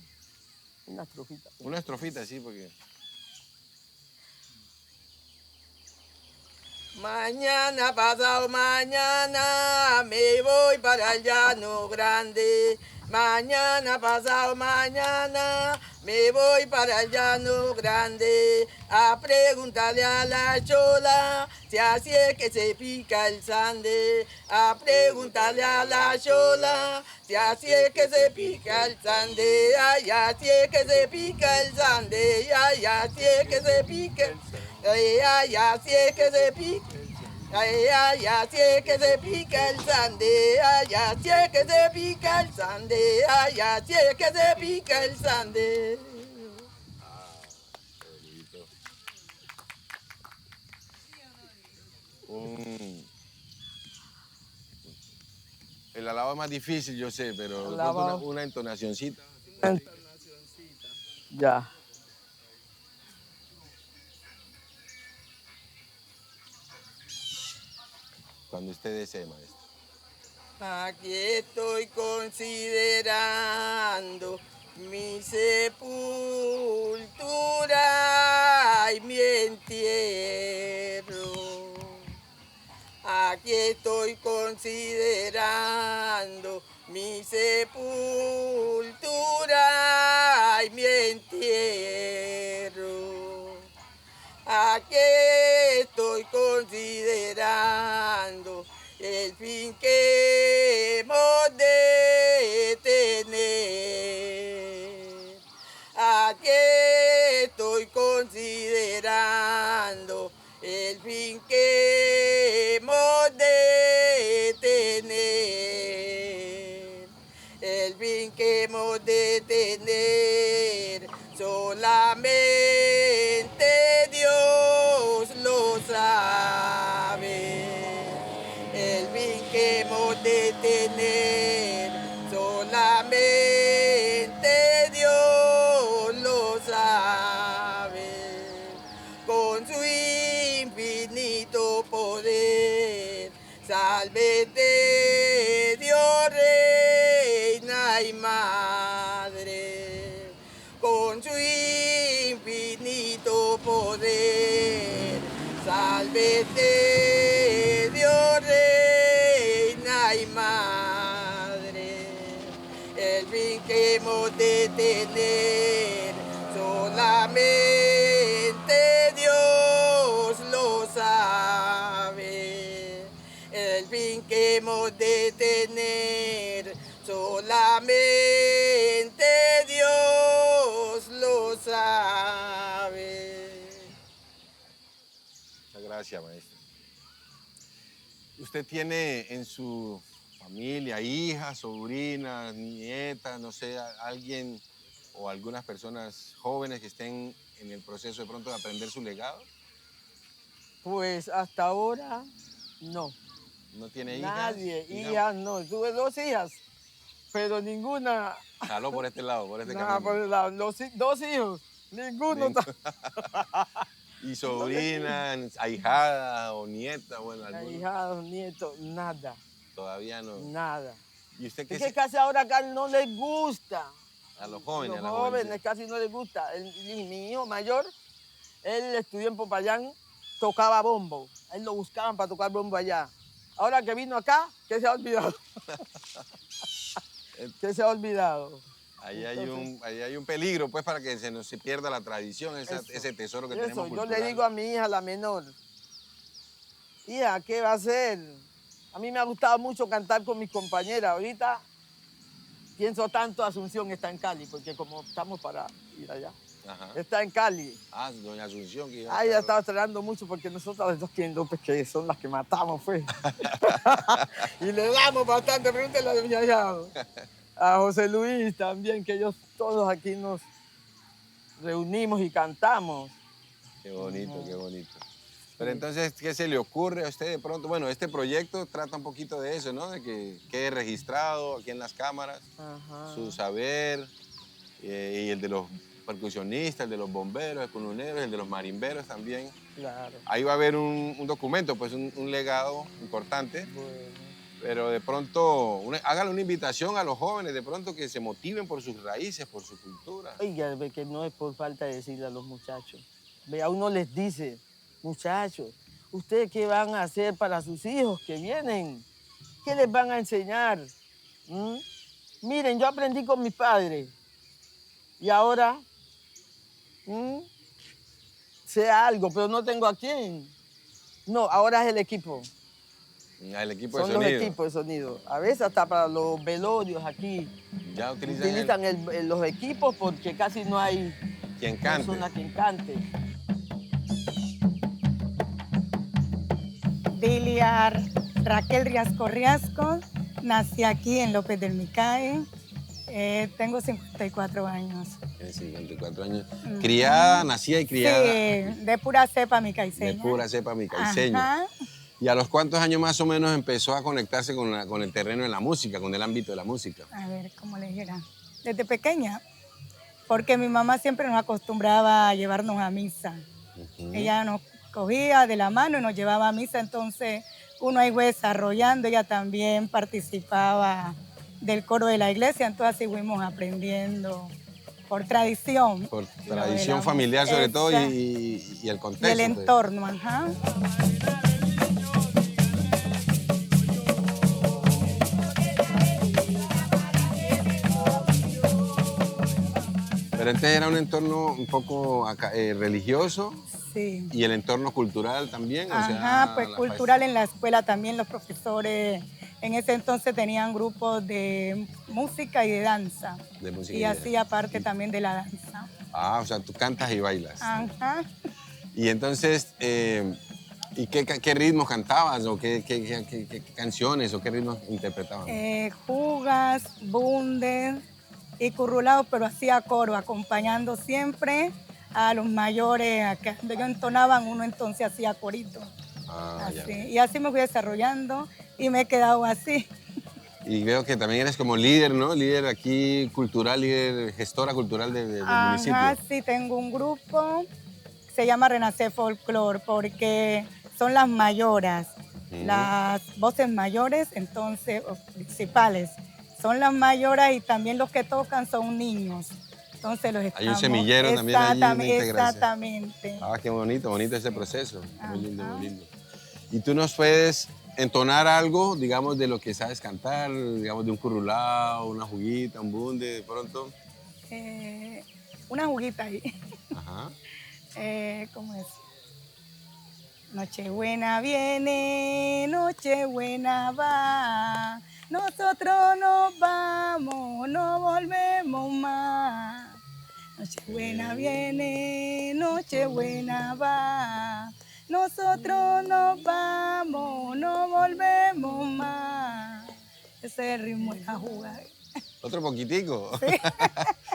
una estrofita. Una estrofita, sí, porque... Mañana, pasado mañana, me voy para el llano grande. Mañana, pasado mañana, me voy para el llano grande. A preguntarle a la chola si así es que se pica el sande. A preguntarle a la chola si así es que se pica el sande. Ay, así es que se pica el sande. Ay, así es que se pica el sande. Ay, ay, así es que se pica. Ay, ay, así es que se pica el sande. Ay, así es que se pica el sande. Ay, así es que se pica el sande. El alabo es más difícil, yo sé, pero una entonacioncita. Ya. Cuando usted desee, maestro. Aquí estoy considerando mi sepultura y mi entierro. Aquí estoy considerando mi sepultura y mi entierro. Aquí estoy considerando el fin que hemos de tener. Aquí estoy considerando el fin que detener, solamente Dios lo sabe. Con su infinito poder, sálvete, Dios, reina y madre. Con su infinito poder, sálvete, Dios, reina y madre. El fin que hemos de tener, solamente Dios lo sabe. El fin que hemos de tener, solamente Dios lo sabe. Muchas gracias, maestra. ¿Usted tiene en su familia hijas, sobrinas, nietas, no sé, alguien o algunas personas jóvenes que estén en el proceso de pronto de aprender su legado? Pues hasta ahora no. ¿No tiene hijas? Nadie, hijas no. Tuve 2 hijas, pero ninguna. Jaló por este lado, por este Nada, camino. por el lado. 2 hijos, ninguno. ¿Y sobrinas, ahijadas o nietas? Bueno, algunos Hijados, nietos, nada, todavía no. nada. ¿Y usted qué Es que casi ahora acá no les gusta. a los jóvenes? Los a la jóvenes juventud? casi no les gusta. Mi hijo mayor, él estudió en Popayán, tocaba bombo. A él lo buscaban para tocar bombo allá. Ahora que vino acá, ¿qué se ha olvidado? ¿Qué se ha olvidado? Ahí hay un peligro, pues, para que se pierda la tradición, ese tesoro que tenemos Yo cultural. le digo a mi hija, la menor, hija, ¿qué va a hacer? A mí me ha gustado mucho cantar con mis compañeras. Ahorita pienso tanto, Asunción está en Cali, porque como estamos para ir allá, Ajá. está en Cali. Ah, doña Asunción. Que iba a Ay, ella estar- estaba estrenando mucho porque nosotros las dos López, que son las que matamos, pues. Y le damos bastante, pregúntale a doña Yao. A José Luis también, que ellos todos aquí nos reunimos y cantamos. Qué bonito, qué bonito. Pero entonces, ¿qué se le ocurre a usted de pronto? Bueno, este proyecto trata un poquito de eso, ¿no? De que quede registrado aquí en las cámaras, Ajá. su saber, y el de los percusionistas, el de los bomberos, el cununeros, el de los marimberos también. Claro. Ahí va a haber un documento, pues un legado importante. Bueno. Pero de pronto, hágale una invitación a los jóvenes, de pronto que se motiven por sus raíces, por su cultura. Oiga, ve que no es por falta de decirle a los muchachos. Ve, a uno les dice, muchachos, ¿ustedes qué van a hacer para sus hijos que vienen? ¿Qué les van a enseñar? ¿Mm? Miren, yo aprendí con mi padre y ahora sé algo, pero no tengo a quién. No, ahora es el equipo. El equipo Son de los sonido. equipos de sonido. A veces hasta para los velorios aquí Ya utilizan utilizan los equipos porque casi no hay quien cante. persona que cante. Biliar Raquel Riasco Riasco, nací aquí en López del Micae, tengo 54 años. Tiene 54 años. Criada, nacida y criada. Sí, de pura cepa micaiceña. De pura cepa micaiceño. Ajá. ¿Y a los cuántos años más o menos empezó a conectarse con el terreno de la música, con el ámbito de la música? A ver, ¿cómo le dijera? Desde pequeña, porque mi mamá siempre nos acostumbraba a llevarnos a misa. Ella nos cogía de la mano y nos llevaba a misa, entonces uno ahí fue desarrollando, ella también participaba del coro de la iglesia, entonces así fuimos aprendiendo por tradición. Por lo de tradición la familiar música. sobre todo Exacto. y el contexto. Y el pues. entorno, ajá. Pero entonces era un entorno un poco religioso Sí. y el entorno cultural también. Ajá, o sea, pues la cultural en la escuela también los profesores en ese entonces tenían grupos de música y de danza. De música y y de hacía parte también de la danza. Ah, o sea, tú cantas y bailas. Ajá. Y entonces, ¿y qué ritmos cantabas o qué canciones o qué ritmos interpretabas? Jugas, bundes y currulados, pero hacía coro, acompañando siempre a los mayores. Cuando ellos entonaban, uno entonces hacía corito. Ah, ya. Así. Y así me fui desarrollando y me he quedado así. Y veo que también eres como líder, ¿no? Líder aquí cultural, líder, gestora cultural del municipio. Ajá, sí, tengo un grupo, se llama Renacer Folklore, porque son las mayoras, las voces mayores, entonces, o principales, son las mayoras y también los que tocan son niños. Entonces los estamos... Hay un semillero también allí, una integración. Exactamente. Ah, qué bonito, bonito ese proceso. Muy lindo, Ajá. muy lindo. ¿Y tú nos puedes entonar algo, digamos, de lo que sabes cantar, digamos, de un currulao, una juguita, un bunde, de pronto? Una juguita ahí. Ajá. ¿Cómo es? Nochebuena viene, Nochebuena va. Nosotros nos vamos, no volvemos más. Nochebuena viene, Nochebuena va. Nosotros nos vamos, no volvemos más. Ese es el ritmo de la jugada. Otro poquitico. Sí.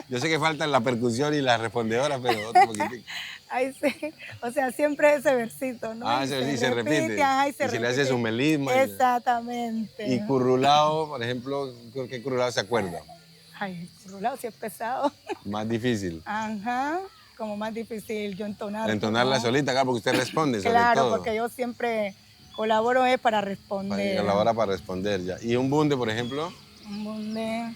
Yo sé que faltan la percusión y la respondedora, pero otro poquitico. Ay, sí. O sea, siempre ese versito, ¿no? Ah, ese sí se repite. Ajá, y se le hace su melisma. Exactamente. Y currulao, por ejemplo, ¿qué currulao se acuerda? Ay, currulao sí es pesado. Más difícil. Ajá, como más difícil yo entonar. Entonarla solita acá, porque usted responde sobre claro, todo. porque yo siempre colaboro para responder. Colabora para responder ya. ¿Y un bunde, por ejemplo? Un bunde...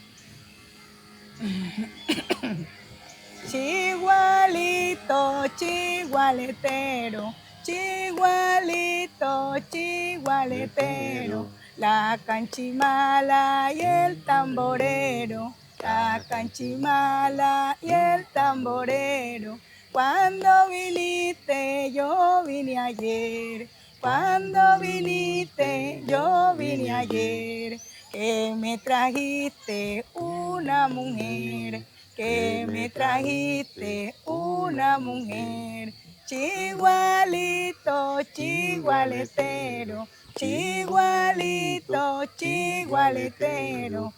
Chigualito, chigualetero, chigualito, chigualetero, la canchimala y el tamborero, la canchimala y el tamborero. Cuando viniste, yo vine ayer, cuando viniste, yo vine ayer, que me trajiste una mujer, que me trajiste una mujer. Chigualito, chigualetero, chigualito, chigualetero.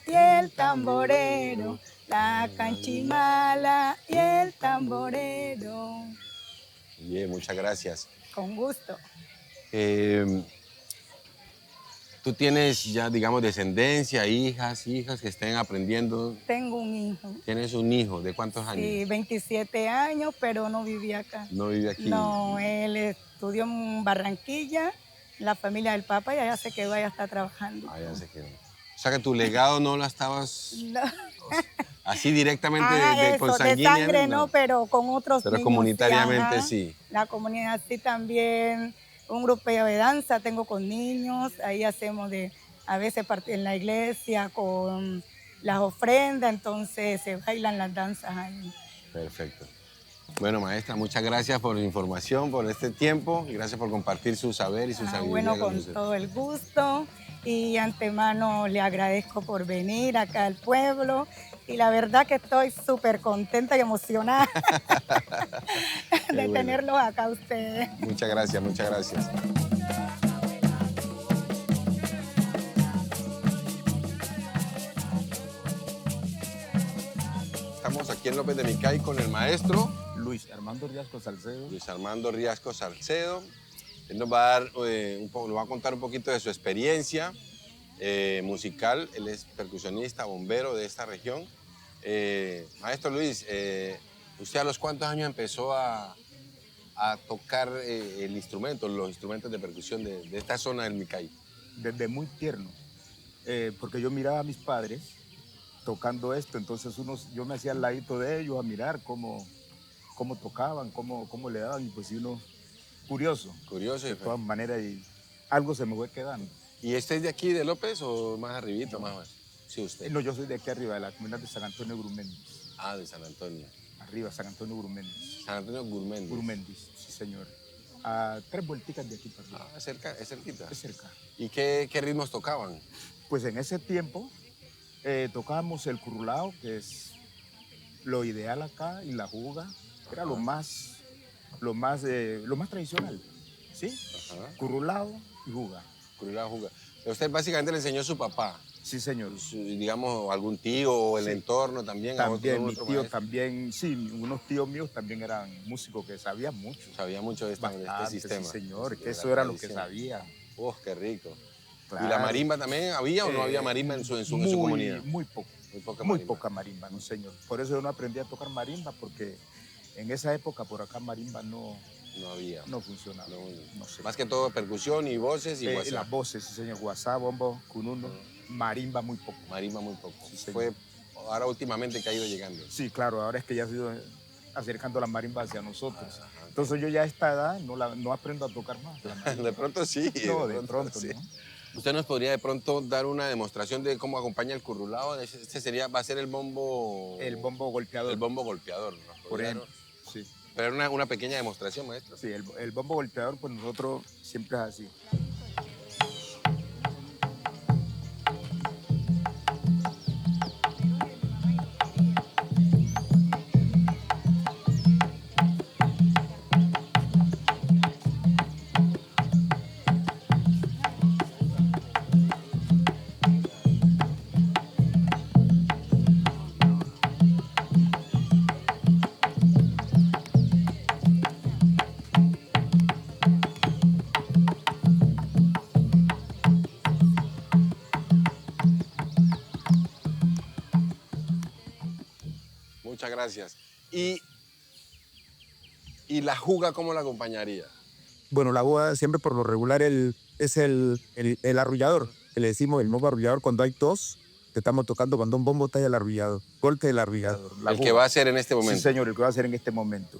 Y el tamborero, la canchimala y el tamborero. Bien, muchas gracias. Con gusto. ¿Tú tienes ya, digamos, descendencia, hijas que estén aprendiendo? Tengo un hijo. ¿Tienes un hijo? ¿De cuántos años? Sí, 27 años, pero no vivía acá. ¿No vive aquí? No, él estudió en Barranquilla, en la familia del Papa, y allá se quedó, allá está trabajando. Allá se quedó. O sea que tu legado no lo estabas No. así directamente Eso, consanguínea. de sangre no, pero con otros Pero niños, comunitariamente ajá. sí. La comunidad sí también. Un grupo de danza tengo con niños, ahí hacemos a veces en la iglesia con las ofrendas, entonces se bailan las danzas ahí. Perfecto. Bueno, maestra, muchas gracias por la información, por este tiempo y gracias por compartir su saber y su sabiduría. Bueno, con todo el gusto y antemano le agradezco por venir acá al pueblo y la verdad que estoy súper contenta y emocionada de tenerlos acá ustedes. Muchas gracias, muchas gracias. Estamos aquí en López de Micay con el maestro Luis Armando Riasco Salcedo. Luis Armando Riasco Salcedo. Él nos va a dar nos va a contar un poquito de su experiencia musical. Él es percusionista, bombero de esta región. Maestro Luis, ¿usted a los cuántos años empezó a tocar los instrumentos de percusión de esta zona del Micay? Desde muy tierno, porque yo miraba a mis padres tocando esto, entonces yo me hacía al ladito de ellos a mirar cómo tocaban, cómo le daban, y pues uno curioso. Curioso. De todas maneras, y algo se me fue quedando. ¿Y este es de aquí, de López, o más arribito, más abajo? Sí, usted. No, yo soy de aquí arriba, de la comunidad de San Antonio Gruméndez. Ah, de San Antonio. Arriba, San Antonio Gruméndez. San Antonio Gurméndez. Gurméndez, sí, señor. A 3 vuelticas de aquí para arriba. Ah, cerca, es cerquita. Es cerca. ¿Y qué ritmos tocaban? Pues en ese tiempo tocábamos el currulao, que es lo ideal acá, y la juga, que era lo más tradicional, ¿sí? Ajá. Currulao y juga. Currulao, juga. Usted básicamente le enseñó a su papá. Sí, señor. Digamos, algún tío o el entorno también. También, mi otro tío maestro. también, sí, unos tíos míos también eran músicos que sabían mucho. Sabía mucho de este Bastante, sistema. sí, señor, de que la eso era lo que tradición. sabía. ¡Oh, qué rico! ¿Y la marimba también había o no había marimba en su comunidad? Muy poco. Muy poca Muy marimba. poca marimba, no señor. Por eso yo no aprendí a tocar marimba, porque en esa época por acá marimba no había. No funcionaba. No sé. Más que todo percusión y voces y guasá. Las voces, sí, señor. Guasá, bombo, cununo, marimba muy poco. Marimba muy poco. Sí, Fue ahora últimamente que ha ido llegando. Sí, claro, ahora es que ya ha ido acercando la marimba hacia nosotros. Entonces yo ya a esta edad no aprendo a tocar más. De pronto sí. No, de pronto sí. no. ¿Usted nos podría de pronto dar una demostración de cómo acompaña el currulao? Va a ser el bombo... El bombo golpeador. El bombo golpeador, ¿no? Por ejemplo, sí. Pero una pequeña demostración, maestro. Sí, el bombo golpeador, pues nosotros siempre es así. Muchas gracias. ¿Y la juga cómo la acompañaría? Bueno, la boda siempre por lo regular es el arrullador, que le decimos el bombo arrullador cuando hay tos, que estamos tocando cuando un bombo está el arrullador, golpe del arrullador. El que va a hacer en este momento. Sí, señor, el que va a hacer en este momento.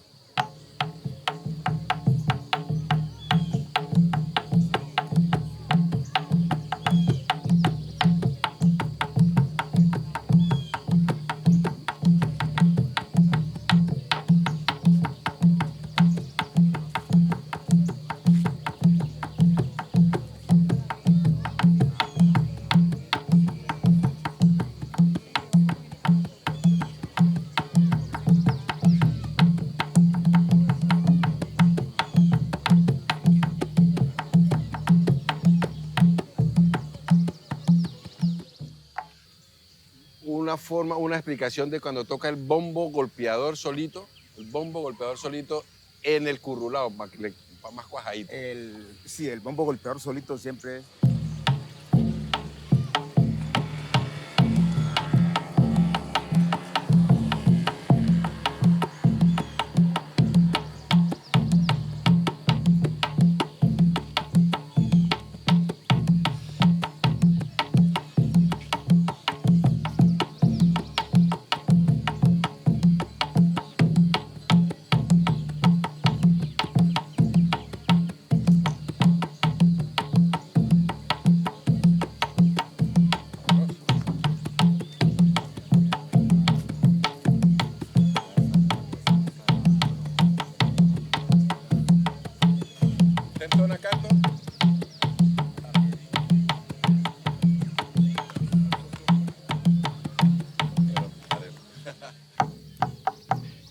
Una explicación de cuando toca el bombo golpeador solito, en el currulao, para que le más cuajadito. Sí, el bombo golpeador solito siempre es...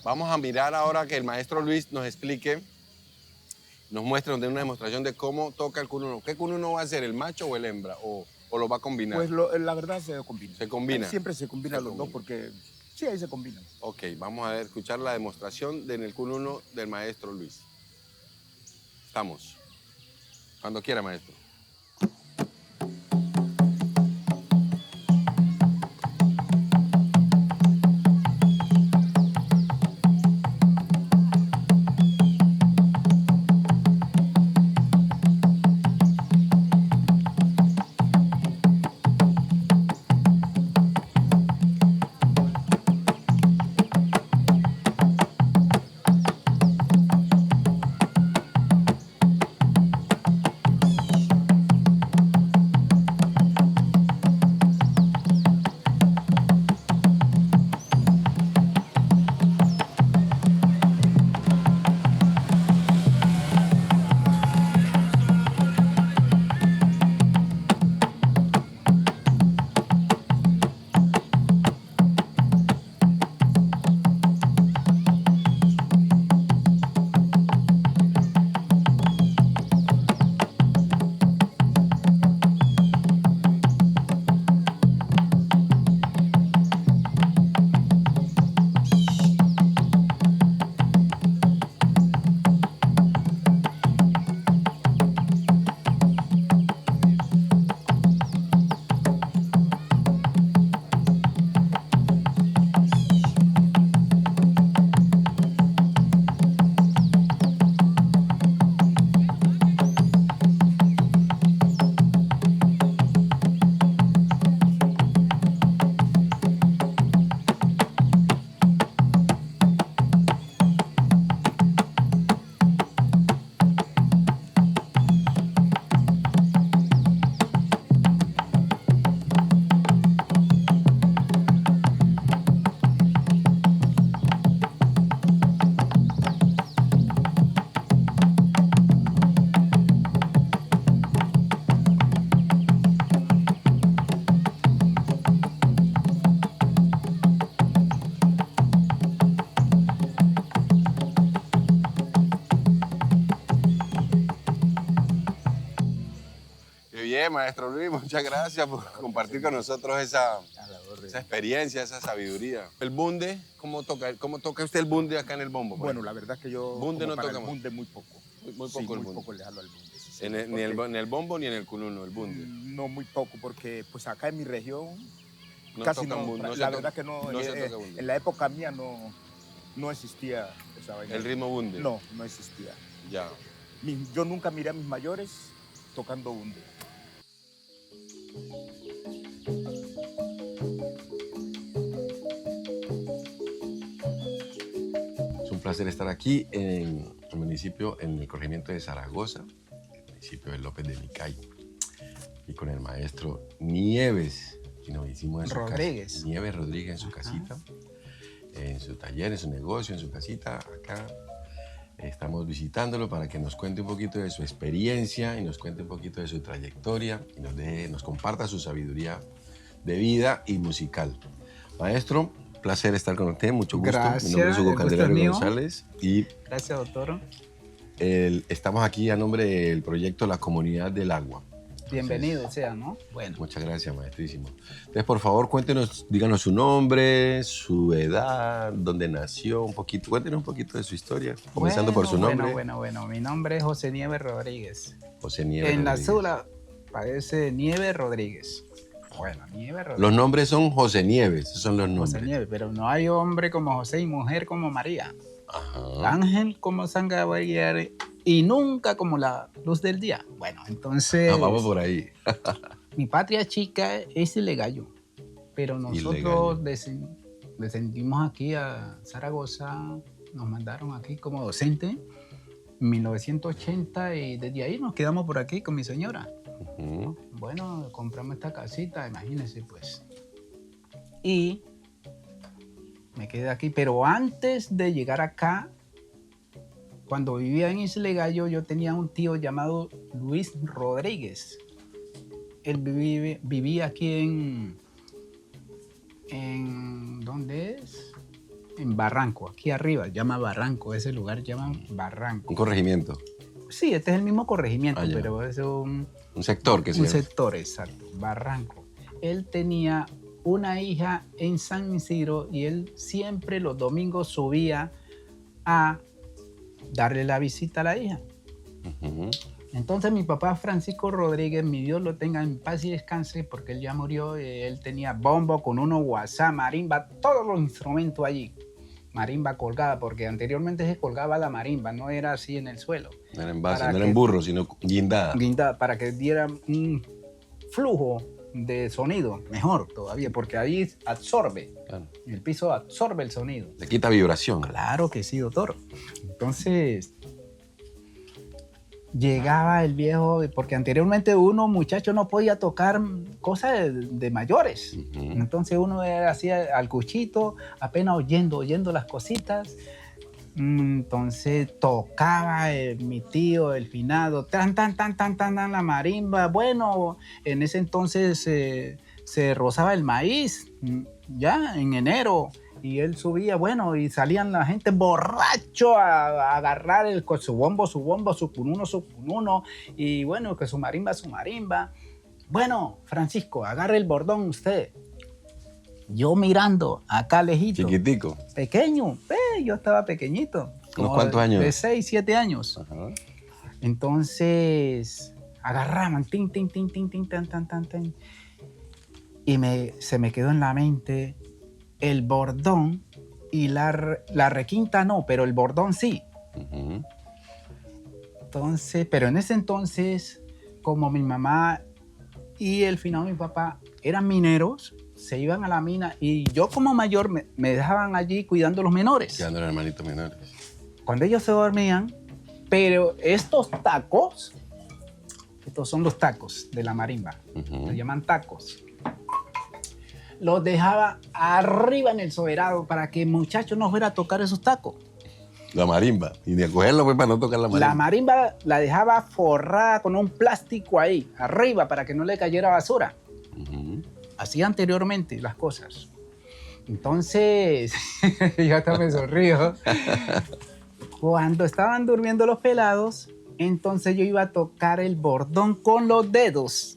Vamos a mirar ahora que el maestro Luis nos explique, nos muestre una demostración de cómo toca el cununo. ¿Qué cununo va a hacer, el macho o el hembra? ¿O lo va a combinar? Pues la verdad se combina. ¿Se combina? Siempre se combinan los dos porque sí, ahí se combinan. Ok, vamos a escuchar la demostración en el cununo del maestro Luis. Estamos. Cuando quiera, maestro. Bien, maestro Luis, muchas gracias por compartir con nosotros esa experiencia, esa sabiduría. El bunde, ¿cómo toca usted el bunde acá en el bombo? Bueno, la verdad que yo bunde no para toca el bunde muy poco. Muy poco Sí, el muy bunde. poco le jalo al bunde. Sí, Ni en el bombo ni en el cununo, el bunde. No, muy poco, porque pues acá en mi región No casi tocan no. bunde, no se La toca- verdad que no. no se toca bunde. En la época mía no existía esa vaina. ¿El ritmo bunde? No existía. Ya. Yo nunca miré a mis mayores tocando bunde. Es un placer estar aquí en el municipio, en el corregimiento de Zaragoza, el municipio de López de Micay, y con el maestro Nieves, y nos hicimos en su Rodríguez. casa. Nieves Rodríguez en su casita, en su taller, en su negocio, en su casita, acá. Estamos visitándolo para que nos cuente un poquito de su experiencia y nos cuente un poquito de su trayectoria y nos comparta su sabiduría de vida y musical. Maestro, placer estar con usted, mucho gusto. Gracias, Mi nombre es Hugo el gusto es Candelario mío. González y Gracias, doctor. estamos aquí a nombre del proyecto La Comunidad del Agua. Bienvenido sea, ¿no? Bueno. Muchas gracias, maestrísimo. Entonces, por favor, cuéntenos, díganos su nombre, su edad, dónde nació, un poquito, cuéntenos un poquito de su historia, comenzando por su nombre. Bueno. Mi nombre es José Nieves Rodríguez. José Nieves En la Rodríguez. cédula parece Nieves Rodríguez. Bueno, Nieves Rodríguez. Los nombres son José Nieves, esos son los nombres. José Nieves, pero no hay hombre como José y mujer como María. Ajá. Ángel como San Gabriel y nunca como la luz del día. Bueno, entonces... Vamos por ahí. Mi patria chica es Ilegallo, pero nosotros descendimos aquí a Zaragoza, nos mandaron aquí como docente en 1980 y desde ahí nos quedamos por aquí con mi señora. Ujú. Bueno, compramos esta casita, imagínense pues. Y me quedé aquí, pero antes de llegar acá, cuando vivía en Ilegallo, yo tenía un tío llamado Luis Rodríguez. Él vivía aquí en ¿dónde es? En Barranco, aquí arriba, llama Barranco, ese lugar llama Barranco. Un corregimiento, Sí, este es el mismo corregimiento, Ah, ya. pero es un sector que se un llama. sector, exacto, Barranco. Él tenía una hija en San Isidro y él siempre los domingos subía a darle la visita a la hija. Ujú. Entonces mi papá Francisco Rodríguez, mi Dios lo tenga en paz y descanse, porque él ya murió, él tenía bombo con uno, guasá, marimba, todos los instrumentos allí. Marimba colgada, porque anteriormente se colgaba la marimba, no era así en el suelo. No era en base, Para no era que- en burro, sino guindada. Guindada, para que diera un flujo de sonido mejor todavía, porque ahí absorbe, Claro. el piso absorbe el sonido. Le quita vibración. Claro que sí, doctor. Entonces, llegaba el viejo, porque anteriormente uno, muchacho, no podía tocar cosas de mayores. Ujú. Entonces uno era así al cuchito, apenas oyendo las cositas. Entonces tocaba mi tío, el finado, tan, la marimba. Bueno, en ese entonces se rozaba el maíz, ya en enero. Y él subía, bueno, y salían la gente borracho a agarrar su bombo, su cununo, y bueno, que su marimba. Bueno, Francisco, agarre el bordón usted. Yo mirando, acá lejito. Chiquitico. Pequeño, yo estaba pequeñito. como cuántos años? De 6, 7 años. Ajá. Entonces, agarraban, tin, tan. Y se me quedó en la mente el bordón y la requinta no, pero el bordón sí. Ujú. Entonces, pero en ese entonces, como mi mamá y el finado mi papá eran mineros, se iban a la mina y yo como mayor me dejaban allí cuidando a los menores. Quedando los hermanitos menores. Cuando ellos se dormían, pero estos tacos, estos son los tacos de la marimba, Ujú. se llaman tacos. Los dejaba arriba en el soberano para que el muchacho no fuera a tocar esos tacos. La marimba. Y ni a cogerlo pues, para no tocar la marimba. La marimba la dejaba forrada con un plástico ahí, arriba, para que no le cayera basura. Ujú. Así anteriormente las cosas. Entonces, yo hasta me sonrío. Cuando estaban durmiendo los pelados, entonces yo iba a tocar el bordón con los dedos.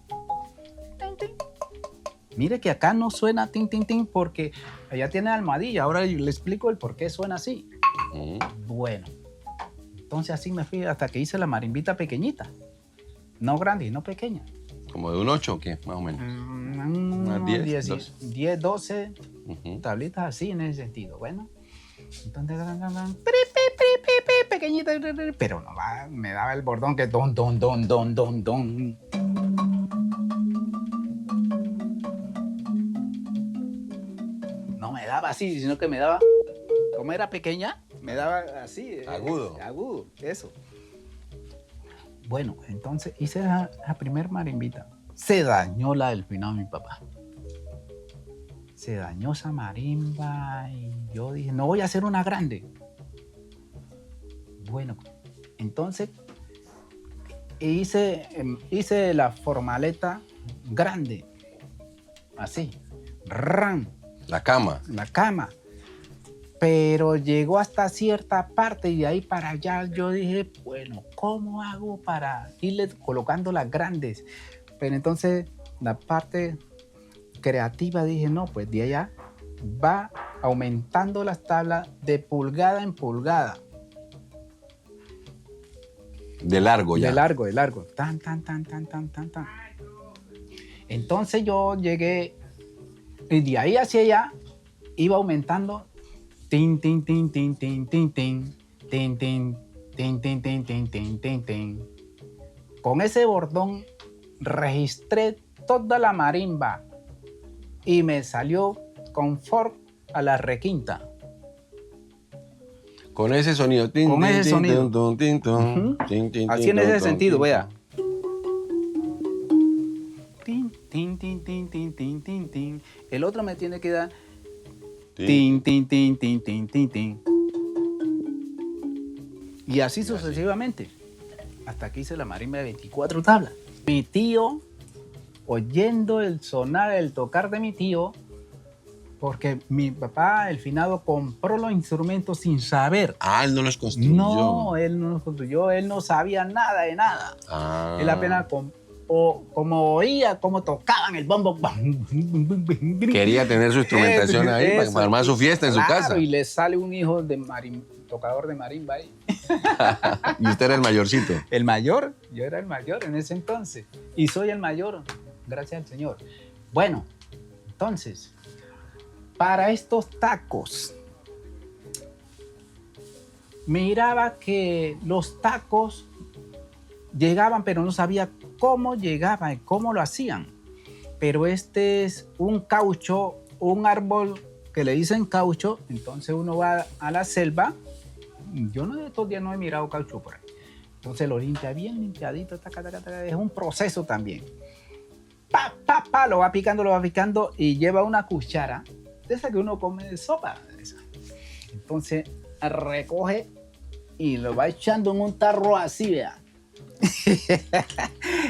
Mire que acá no suena tin, tin, tin porque allá tiene almohadilla. Ahora le explico el por qué suena así. Bueno, entonces así me fui hasta que hice la marimbita pequeñita. No grande, no pequeña. ¿Como de un 8 o qué? Más o menos. Unas 10, 10, 12 tablitas así en ese sentido. Bueno, entonces, pequeñita, pero no va, me daba el bordón que don, don, don, don, don, don. No me daba así, sino que me daba, como era pequeña, me daba así. Agudo. Agudo, eso. Bueno, entonces hice la primer marimbita. Se dañó la del final mi papá. Se dañó esa marimba y yo dije, no voy a hacer una grande. Bueno, entonces hice la formaleta grande. Así. ¡Ran! La cama. La cama. Pero llegó hasta cierta parte y de ahí para allá yo dije, bueno, ¿cómo hago para irle colocando las grandes? Pero entonces la parte creativa dije, no, pues de allá va aumentando las tablas de pulgada en pulgada. De largo ya. De largo, de largo. Tan, tan, tan, tan, tan, tan, tan. Entonces yo llegué y de ahí hacia allá iba aumentando. Tin, tin, tin, tin, tin, tin, tin, tin, tin, tin, tin, tin, tin, tin, tin, tin. Con ese bordón registré toda la marimba y me salió confort a la requinta. Con ese sonido. Con ese sonido. Así en ese sentido, vea. Tin, tin, tin, tin, tin, tin, tin, tin. El otro me tiene que dar tin, tin, tin, tin, tin, tin, tin. Y así sucesivamente. Hasta que hice la marimba de 24 tablas. Mi tío, oyendo el sonar, el tocar de mi tío, porque mi papá, el finado, compró los instrumentos sin saber. Ah, él no los construyó. No, él no los construyó, él no sabía nada de nada. Ah. Él apenas como oía cómo tocaban el bombo. Quería tener su instrumentación ahí Eso, para armar su fiesta en su casa. Y le sale un hijo de tocador de marimba ahí. Y usted era el mayorcito. El mayor, yo era el mayor en ese entonces. Y soy el mayor, gracias al Señor. Bueno, entonces, para estos tacos, miraba que los tacos llegaban, pero no sabía cómo llegaban, cómo lo hacían. Pero este es un caucho, un árbol que le dicen caucho. Entonces uno va a la selva. Yo no, estos días no he mirado caucho por ahí. Entonces lo limpia bien limpiadito. Taca, taca, taca. Es un proceso también. Lo va picando y lleva una cuchara de esa que uno come de sopa. Entonces recoge y lo va echando en un tarro así, vea.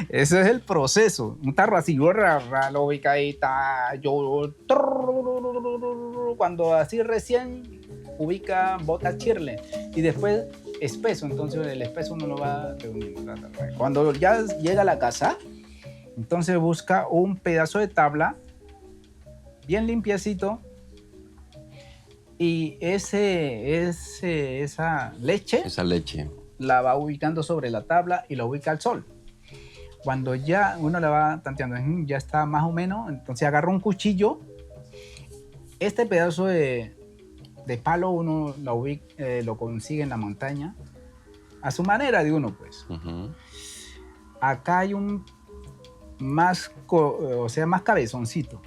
Ese es el proceso. Un tarro así, yo lo ubicadita, yo cuando así recién ubica, bota chirle y después espeso. Entonces el espeso uno lo va reuniendo. Cuando ya llega a la casa, entonces busca un pedazo de tabla bien limpiecito y esa leche la va ubicando sobre la tabla y la ubica al sol. Cuando ya uno la va tanteando, ya está más o menos, entonces agarra un cuchillo. Este pedazo de palo uno lo consigue en la montaña, a su manera de uno, pues. Acá hay un más cabezoncito.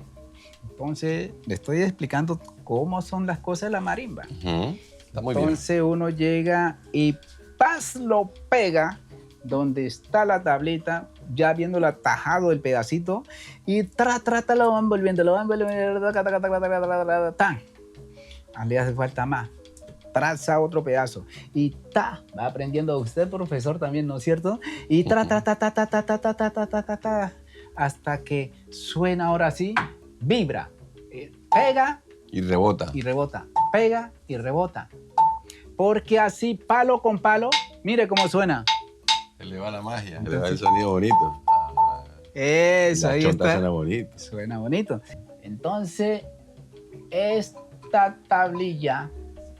Entonces le estoy explicando cómo son las cosas de la marimba. Está muy Entonces uno llega y ¡paz! Lo pega donde está la tablita, ya viendo atajado el pedacito, y lo van envolviendo, ¡tan! Le hace falta más. Traza otro pedazo. Y va aprendiendo usted, profesor, también, ¿no es cierto? Y hasta que suena ahora sí, vibra, pega y rebota. Pega y rebota. Porque así, palo con palo, mire cómo suena. Se le va la magia, se le va el sonido bonito. Eso, La ahí chonta está. suena bonito. Suena bonito. Entonces, esta tablilla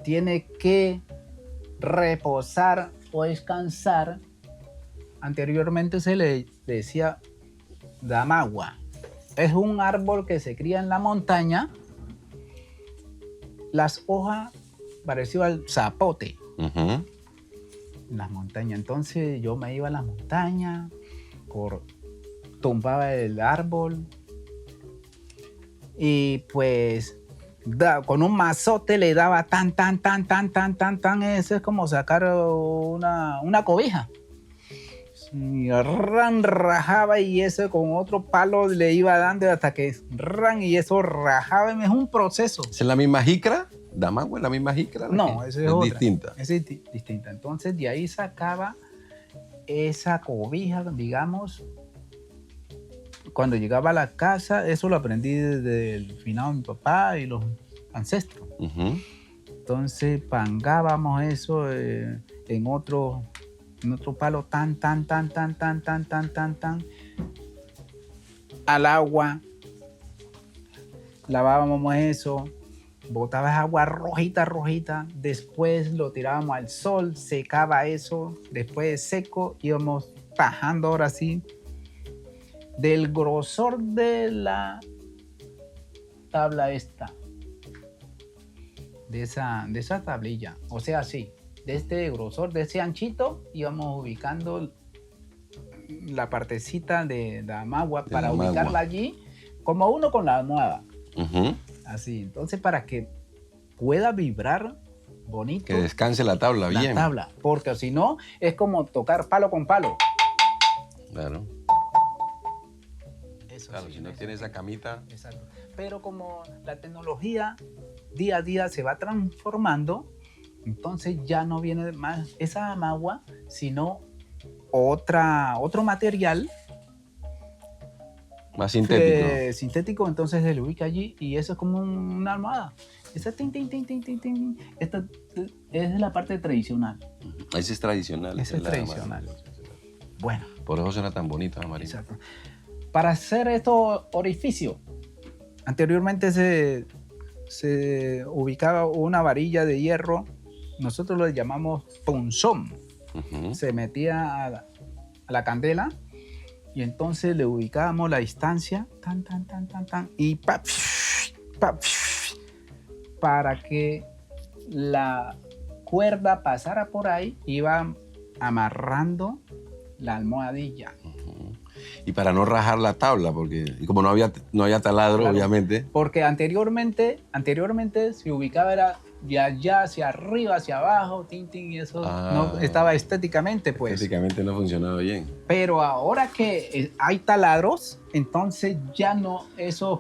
tiene que reposar o descansar. Anteriormente se le decía damagua. Es un árbol que se cría en la montaña. Las hojas parecido al zapote Ujú. en las montañas. Entonces yo me iba a las montañas, tumbaba el árbol y pues con un mazote le daba tan. Eso es como sacar una cobija. Y rajaba y eso con otro palo le iba dando hasta que y eso rajaba. Es un proceso. ¿Es la misma jícara? ¿Damagua es la misma jícara? No, esa es otra. distinta. Es distinta. Entonces de ahí sacaba esa cobija, digamos. Cuando llegaba a la casa, eso lo aprendí desde el finado de mi papá y los ancestros. Ujú. Entonces pangábamos eso en otro palo tan al agua. Lavábamos eso, botaba agua rojita, después lo tirábamos al sol, secaba eso, después de seco íbamos tajando ahora sí del grosor de la tabla esta, de esa tablilla, o sea, sí, de este grosor, de ese anchito, íbamos ubicando la partecita de damagua para damagua. ubicarla allí, como uno con la almohada. Ujú. Así, entonces para que pueda vibrar bonito Que descanse la tabla la bien. tabla, porque si no es como tocar palo con palo. Claro. Eso Claro, sí, si no eso. tiene esa camita. Exacto. Pero como la tecnología día a día se va transformando, entonces ya no viene más esa amagua, sino otro material Más sintético. sintético, entonces se le ubica allí y eso es como una almohada. Esa tin. Esta es la parte tradicional. Ese es tradicional. Ese es la tradicional. Bueno, Por eso suena tan bonito, María. exacto. Para hacer estos orificios, anteriormente se ubicaba una varilla de hierro, nosotros lo llamamos punzón. Ujú. Se metía a la candela y entonces le ubicábamos la distancia y para que la cuerda pasara por ahí, iba amarrando la almohadilla. Y para no rajar la tabla, porque y como no había taladro, Claro. obviamente. Porque anteriormente se ubicaba era de allá hacia arriba, hacia abajo, y eso no estaba estéticamente, pues. Estéticamente no funcionaba bien. Pero ahora que hay taladros, entonces ya no esos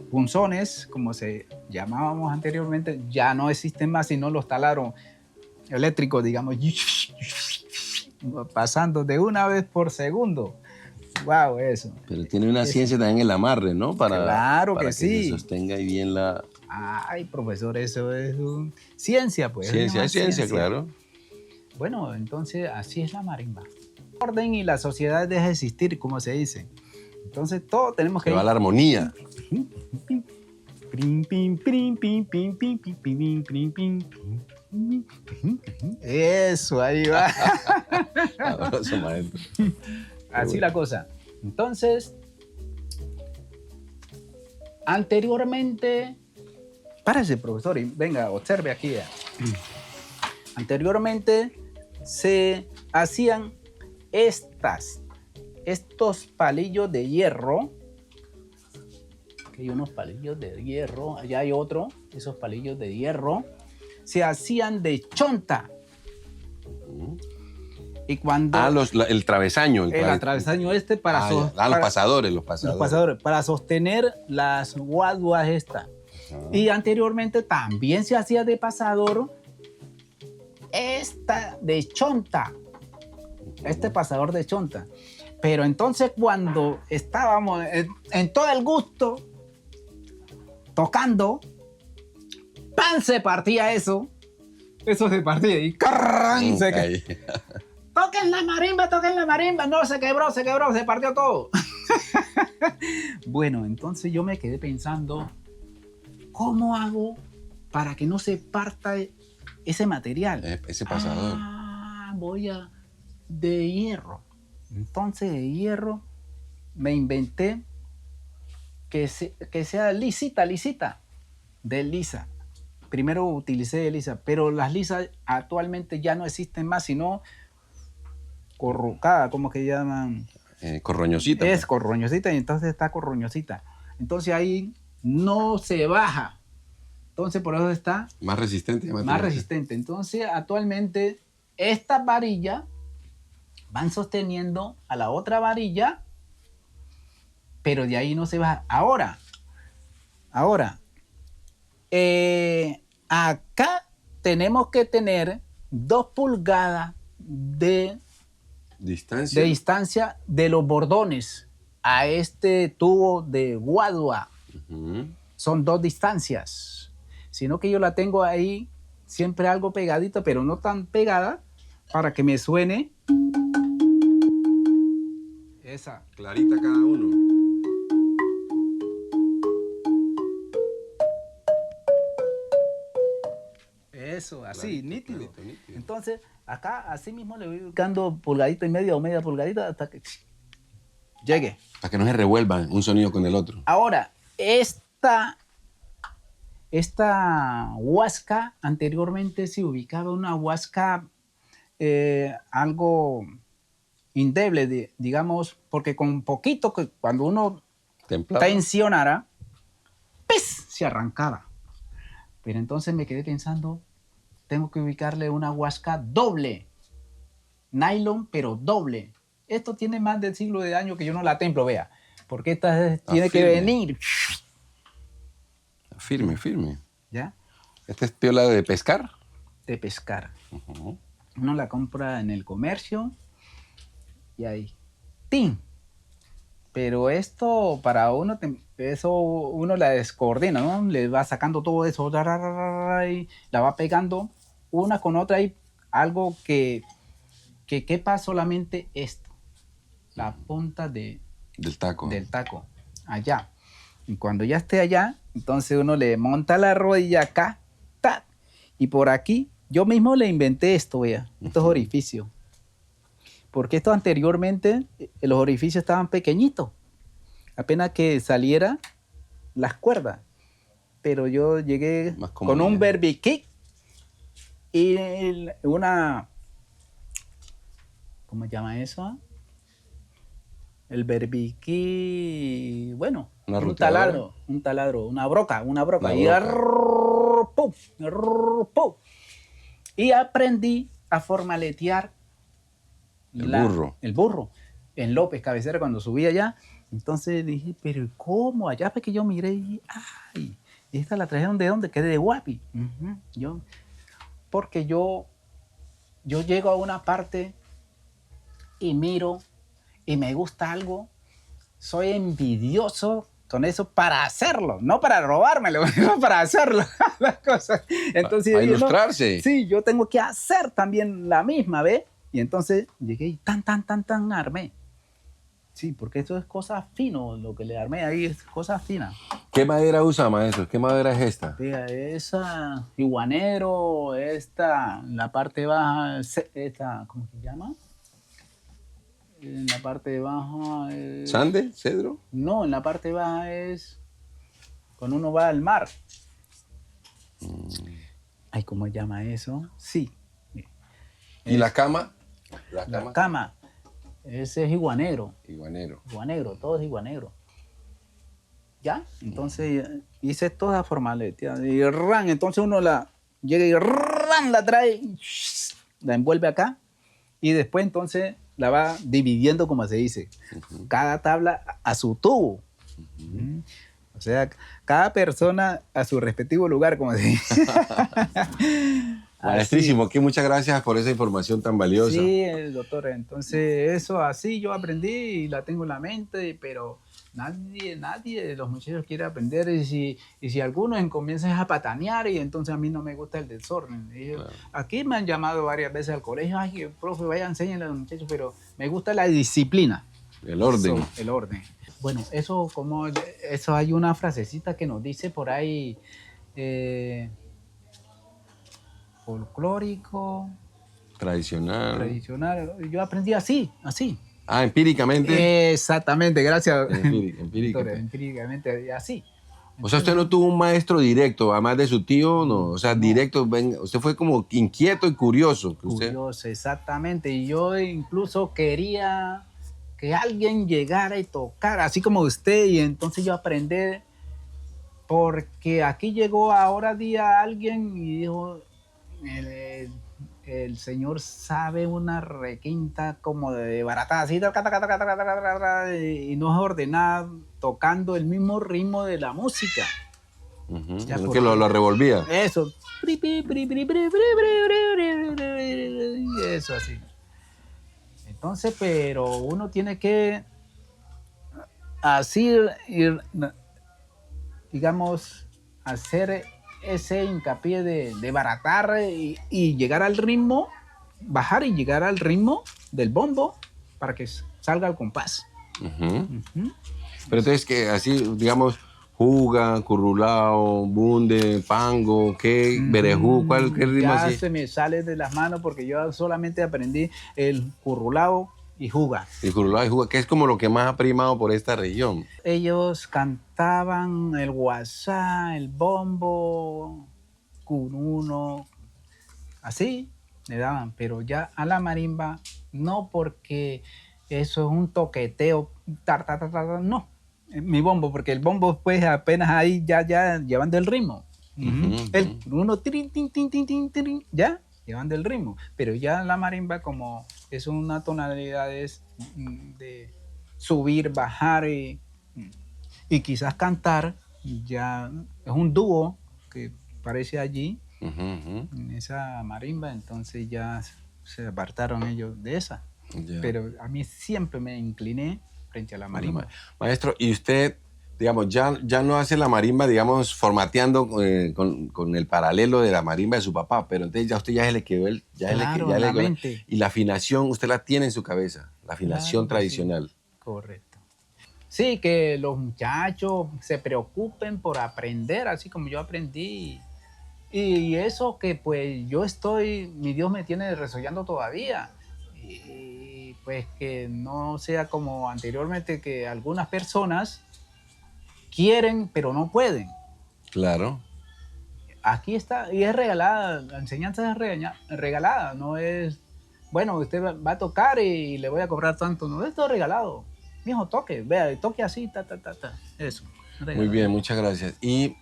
punzones, como se llamábamos anteriormente, ya no existen más, sino los taladros eléctricos, digamos, pasando de una vez por segundo. Wow, eso. Pero tiene una Eso. ciencia también el amarre, ¿no? Claro para que sí. se sostenga ahí bien la Ay, profesor, eso es ciencia, pues. ciencia. Es ciencia, claro. Bueno, entonces así es la marimba. El orden y la sociedad deja de existir, como se dice. Entonces todos tenemos que Que va la armonía. Eso, ahí va. Sabroso, maestro. Así la cosa. Entonces, anteriormente, párese, profesor, y venga, observe aquí. Anteriormente se hacían estos palillos de hierro. Aquí hay unos palillos de hierro, allá hay otro, esos palillos de hierro. Se hacían de chonta. Y cuando el travesaño. el atravesaño para, los pasadores. Los pasadores. para sostener las guaduas estas. Y anteriormente también se hacía de pasador esta de chonta. Este pasador de chonta. Pero entonces cuando estábamos en todo el gusto tocando, ¡pam! Se partía eso. Eso se partía y ¡carran! Toquen la marimba, no, se quebró, se partió todo. Bueno, entonces yo me quedé pensando, ¿cómo hago para que no se parta ese material? Ese pasador. Voy de hierro. Entonces de hierro me inventé que sea lisita, de lisa. Primero utilicé de lisa, pero las lisas actualmente ya no existen más, sino corrucada, ¿cómo que llaman? Corroñosita. Es corroñosita, y entonces está corroñosita. Entonces ahí no se baja. Entonces por eso está Más resistente. más resistente. Entonces actualmente estas varillas van sosteniendo a la otra varilla, pero de ahí no se baja. Ahora, acá tenemos que tener 2 pulgadas de distancia de los bordones a este tubo de guadua. Son 2 distancias. Sino que yo la tengo ahí siempre algo pegadito, pero no tan pegada para que me suene esa. Clarita cada uno. Eso, así, Clarito, nítido. nítido. Entonces, acá así mismo le voy ubicando pulgadita y media o media pulgadita hasta que llegue. Para que no se revuelvan un sonido con el otro. Ahora, esta huasca, anteriormente se ubicaba una huasca algo indeble, digamos, porque con poquito, que cuando uno tensionara, ¡pes!, se arrancaba. Pero entonces me quedé pensando, tengo que ubicarle una huasca doble, nylon, pero doble. Esto tiene más del siglo de años que yo no la templo, vea, porque esta tiene que venir. Firme. ¿Ya? ¿Esta es piola de pescar? De pescar. Uno la compra en el comercio y ahí. ¡Tin! Pero esto para uno, eso uno la descoordina, ¿no? Le va sacando todo eso y la va pegando una con otra y algo que quepa solamente esto. La punta del taco. Allá. Y cuando ya esté allá, entonces uno le monta la rodilla acá, ¡tac! Y por aquí, yo mismo le inventé esto, vea, estos orificios. Porque esto anteriormente, los orificios estaban pequeñitos. Apenas que saliera las cuerdas. Pero yo llegué con un berbiquí y una... ¿Cómo se llama eso? El berbiquí, bueno, un taladro, una broca. Y, ¡pum! Y aprendí a formaletear el burro en López Cabecera cuando subí allá. Entonces dije, pero ¿cómo? Allá fue que yo miré y dije, ay, esta la trajeron ¿de dónde? Que de Guapi. Porque yo llego a una parte y miro y me gusta algo, soy envidioso con eso para hacerlo, no para robármelo, sino para hacerlo. Las cosas. Entonces, para ilustrarse. No, sí, yo tengo que hacer también la misma, ¿ves? Y entonces llegué y tan armé. Sí, porque esto es cosa fino, lo que le armé ahí es cosa fina. ¿Qué madera usa, maestro? ¿Qué madera es esta? Mira, esa iguanero, esta, la parte baja, esta, ¿cómo se llama? En la parte baja es... ¿Sande? ¿Cedro? No, en la parte baja es cuando uno va al mar. Ay, ¿cómo se llama eso? Sí. ¿Y la cama? La cama. Ese es iguanegro. Iguanegro, todo es iguanegro. ¿Ya? Entonces hice toda formaleteada. Y entonces uno la llega y la trae, la envuelve acá. Y después entonces la va dividiendo, como se dice. Cada tabla a su tubo. O sea, cada persona a su respectivo lugar, como se dice. Maestrísimo, que muchas gracias por esa información tan valiosa. Sí, doctor. Entonces, eso así yo aprendí y la tengo en la mente, pero nadie de los muchachos quiere aprender. Y si algunos comienzan a patanear, y entonces a mí no me gusta el desorden. Aquí me han llamado varias veces al colegio, ay, profe, vaya, enséñenle a los muchachos, pero me gusta la disciplina. El orden. El orden. Bueno, eso hay una frasecita que nos dice por ahí, folclórico, tradicional. Yo aprendí así. Ah, empíricamente. Exactamente, gracias. Empíricamente, así. O sea, usted no tuvo un maestro directo, además de su tío, no. O sea, directo, usted fue como inquieto y curioso. Curioso, exactamente. Y yo incluso quería que alguien llegara y tocara, así como usted, y entonces yo aprendí, porque aquí llegó ahora día alguien y dijo, el señor sabe una requinta como de barata, así, y no es ordenada, tocando el mismo ritmo de la música. Que lo revolvía. Eso. Eso así. Entonces, pero uno tiene que así ir, digamos, hacer ese hincapié de baratar y llegar al ritmo, bajar y llegar al ritmo del bombo para que salga al compás. Pero entonces, que así, digamos, juga, currulao, bunde, pango, ¿qué? Berejú, ¿qué ritmo ya así? Se me sale de las manos porque yo solamente aprendí el currulao y juga. El currulao y juga, que es como lo que más ha primado por esta región. Ellos cantaban el guasá, el bombo, curuno, así le daban, pero ya a la marimba no, porque eso es un toqueteo, no. Mi bombo, porque el bombo pues apenas ahí ya llevan del ritmo. El uno ya llevan del ritmo, pero ya la marimba como es una tonalidad de subir, bajar y quizás cantar, ya es un dúo que aparece allí en esa marimba, entonces ya se apartaron ellos de esa. Pero a mí siempre me incliné frente a la marimba. Maestro, y usted, digamos, ya no hace la marimba, digamos, formateando con el paralelo de la marimba de su papá, pero entonces usted ya se le quedó mente. Y la afinación, usted la tiene en su cabeza, la afinación tradicional. Sí. Correcto. Sí, que los muchachos se preocupen por aprender, así como yo aprendí. Y eso que pues mi Dios me tiene resollando todavía. Y pues que no sea como anteriormente, que algunas personas quieren pero no pueden. Claro. Aquí está, y es regalada, la enseñanza es regalada, no es, bueno, usted va a tocar y le voy a cobrar tanto, no, es todo regalado. Mijo, toque, vea, toque así, eso. Regalado. Muy bien, muchas gracias. ¿Y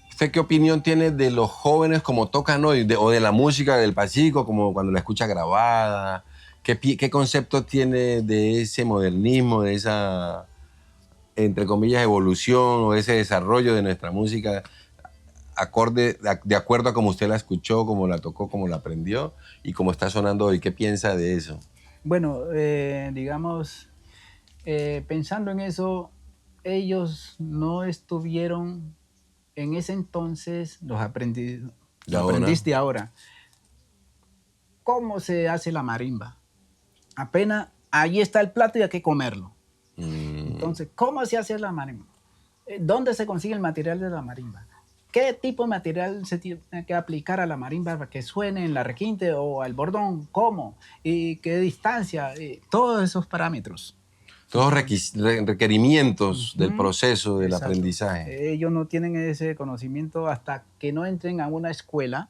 usted qué opinión tiene de los jóvenes como tocan hoy, o de la música del Pacífico, como cuando la escucha grabada? ¿Qué concepto tiene de ese modernismo, de esa, entre comillas, evolución o ese desarrollo de nuestra música de acuerdo a cómo usted la escuchó, cómo la tocó, cómo la aprendió y cómo está sonando hoy? ¿Qué piensa de eso? Bueno, digamos, pensando en eso, ellos no estuvieron en ese entonces, lo aprendiste ahora. ¿Cómo se hace la marimba? Apenas ahí está el plato y hay que comerlo. Entonces, ¿cómo se hace la marimba? ¿Dónde se consigue el material de la marimba? ¿Qué tipo de material se tiene que aplicar a la marimba para que suene en la requinte o al bordón? ¿Cómo? ¿Y qué distancia? Todos esos parámetros. Todos requerimientos del proceso del aprendizaje. Ellos no tienen ese conocimiento hasta que no entren a una escuela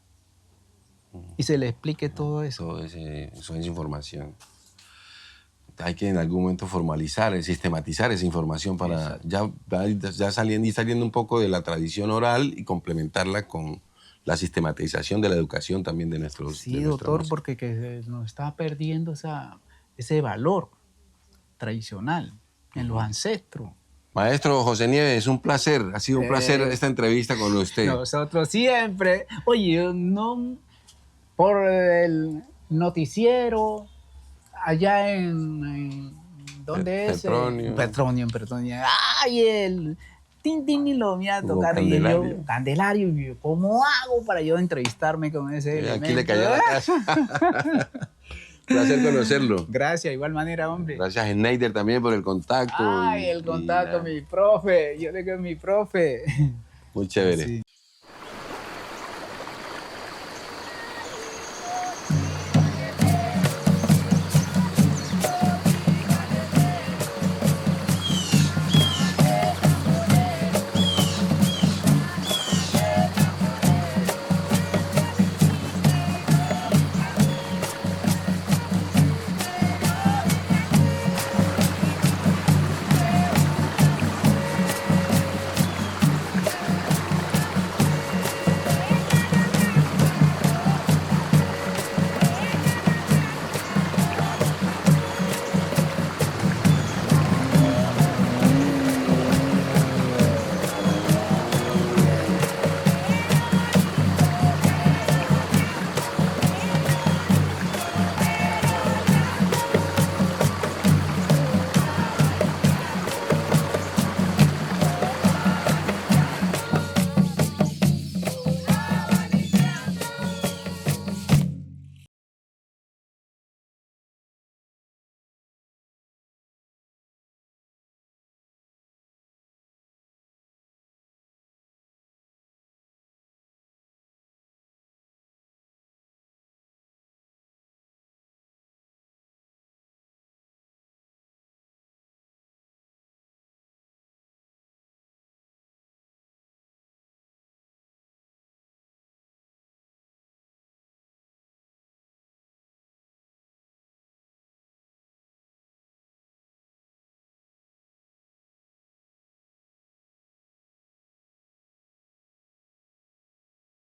y se les explique todo eso. Todo esa información. Hay que en algún momento formalizar, sistematizar esa información para ya saliendo un poco de la tradición oral y complementarla con la sistematización de la educación también de nuestros. Sí, doctor, porque que nos está perdiendo ese valor tradicional en los ancestros. Maestro José Nieves, es un placer, ha sido un placer esta entrevista con usted. Nosotros siempre, oye, no por el noticiero allá en ¿dónde es? Petronio. Ay, el Tintín y lo me a tocar Candelario. ¿Cómo hago para yo entrevistarme con ese elemento? Aquí le cayó la casa. Placer conocerlo. Gracias, de igual manera, hombre. Gracias, Schneider, también por el contacto. Ay, el contacto, mi profe. Yo le digo mi profe. Muy chévere. Sí.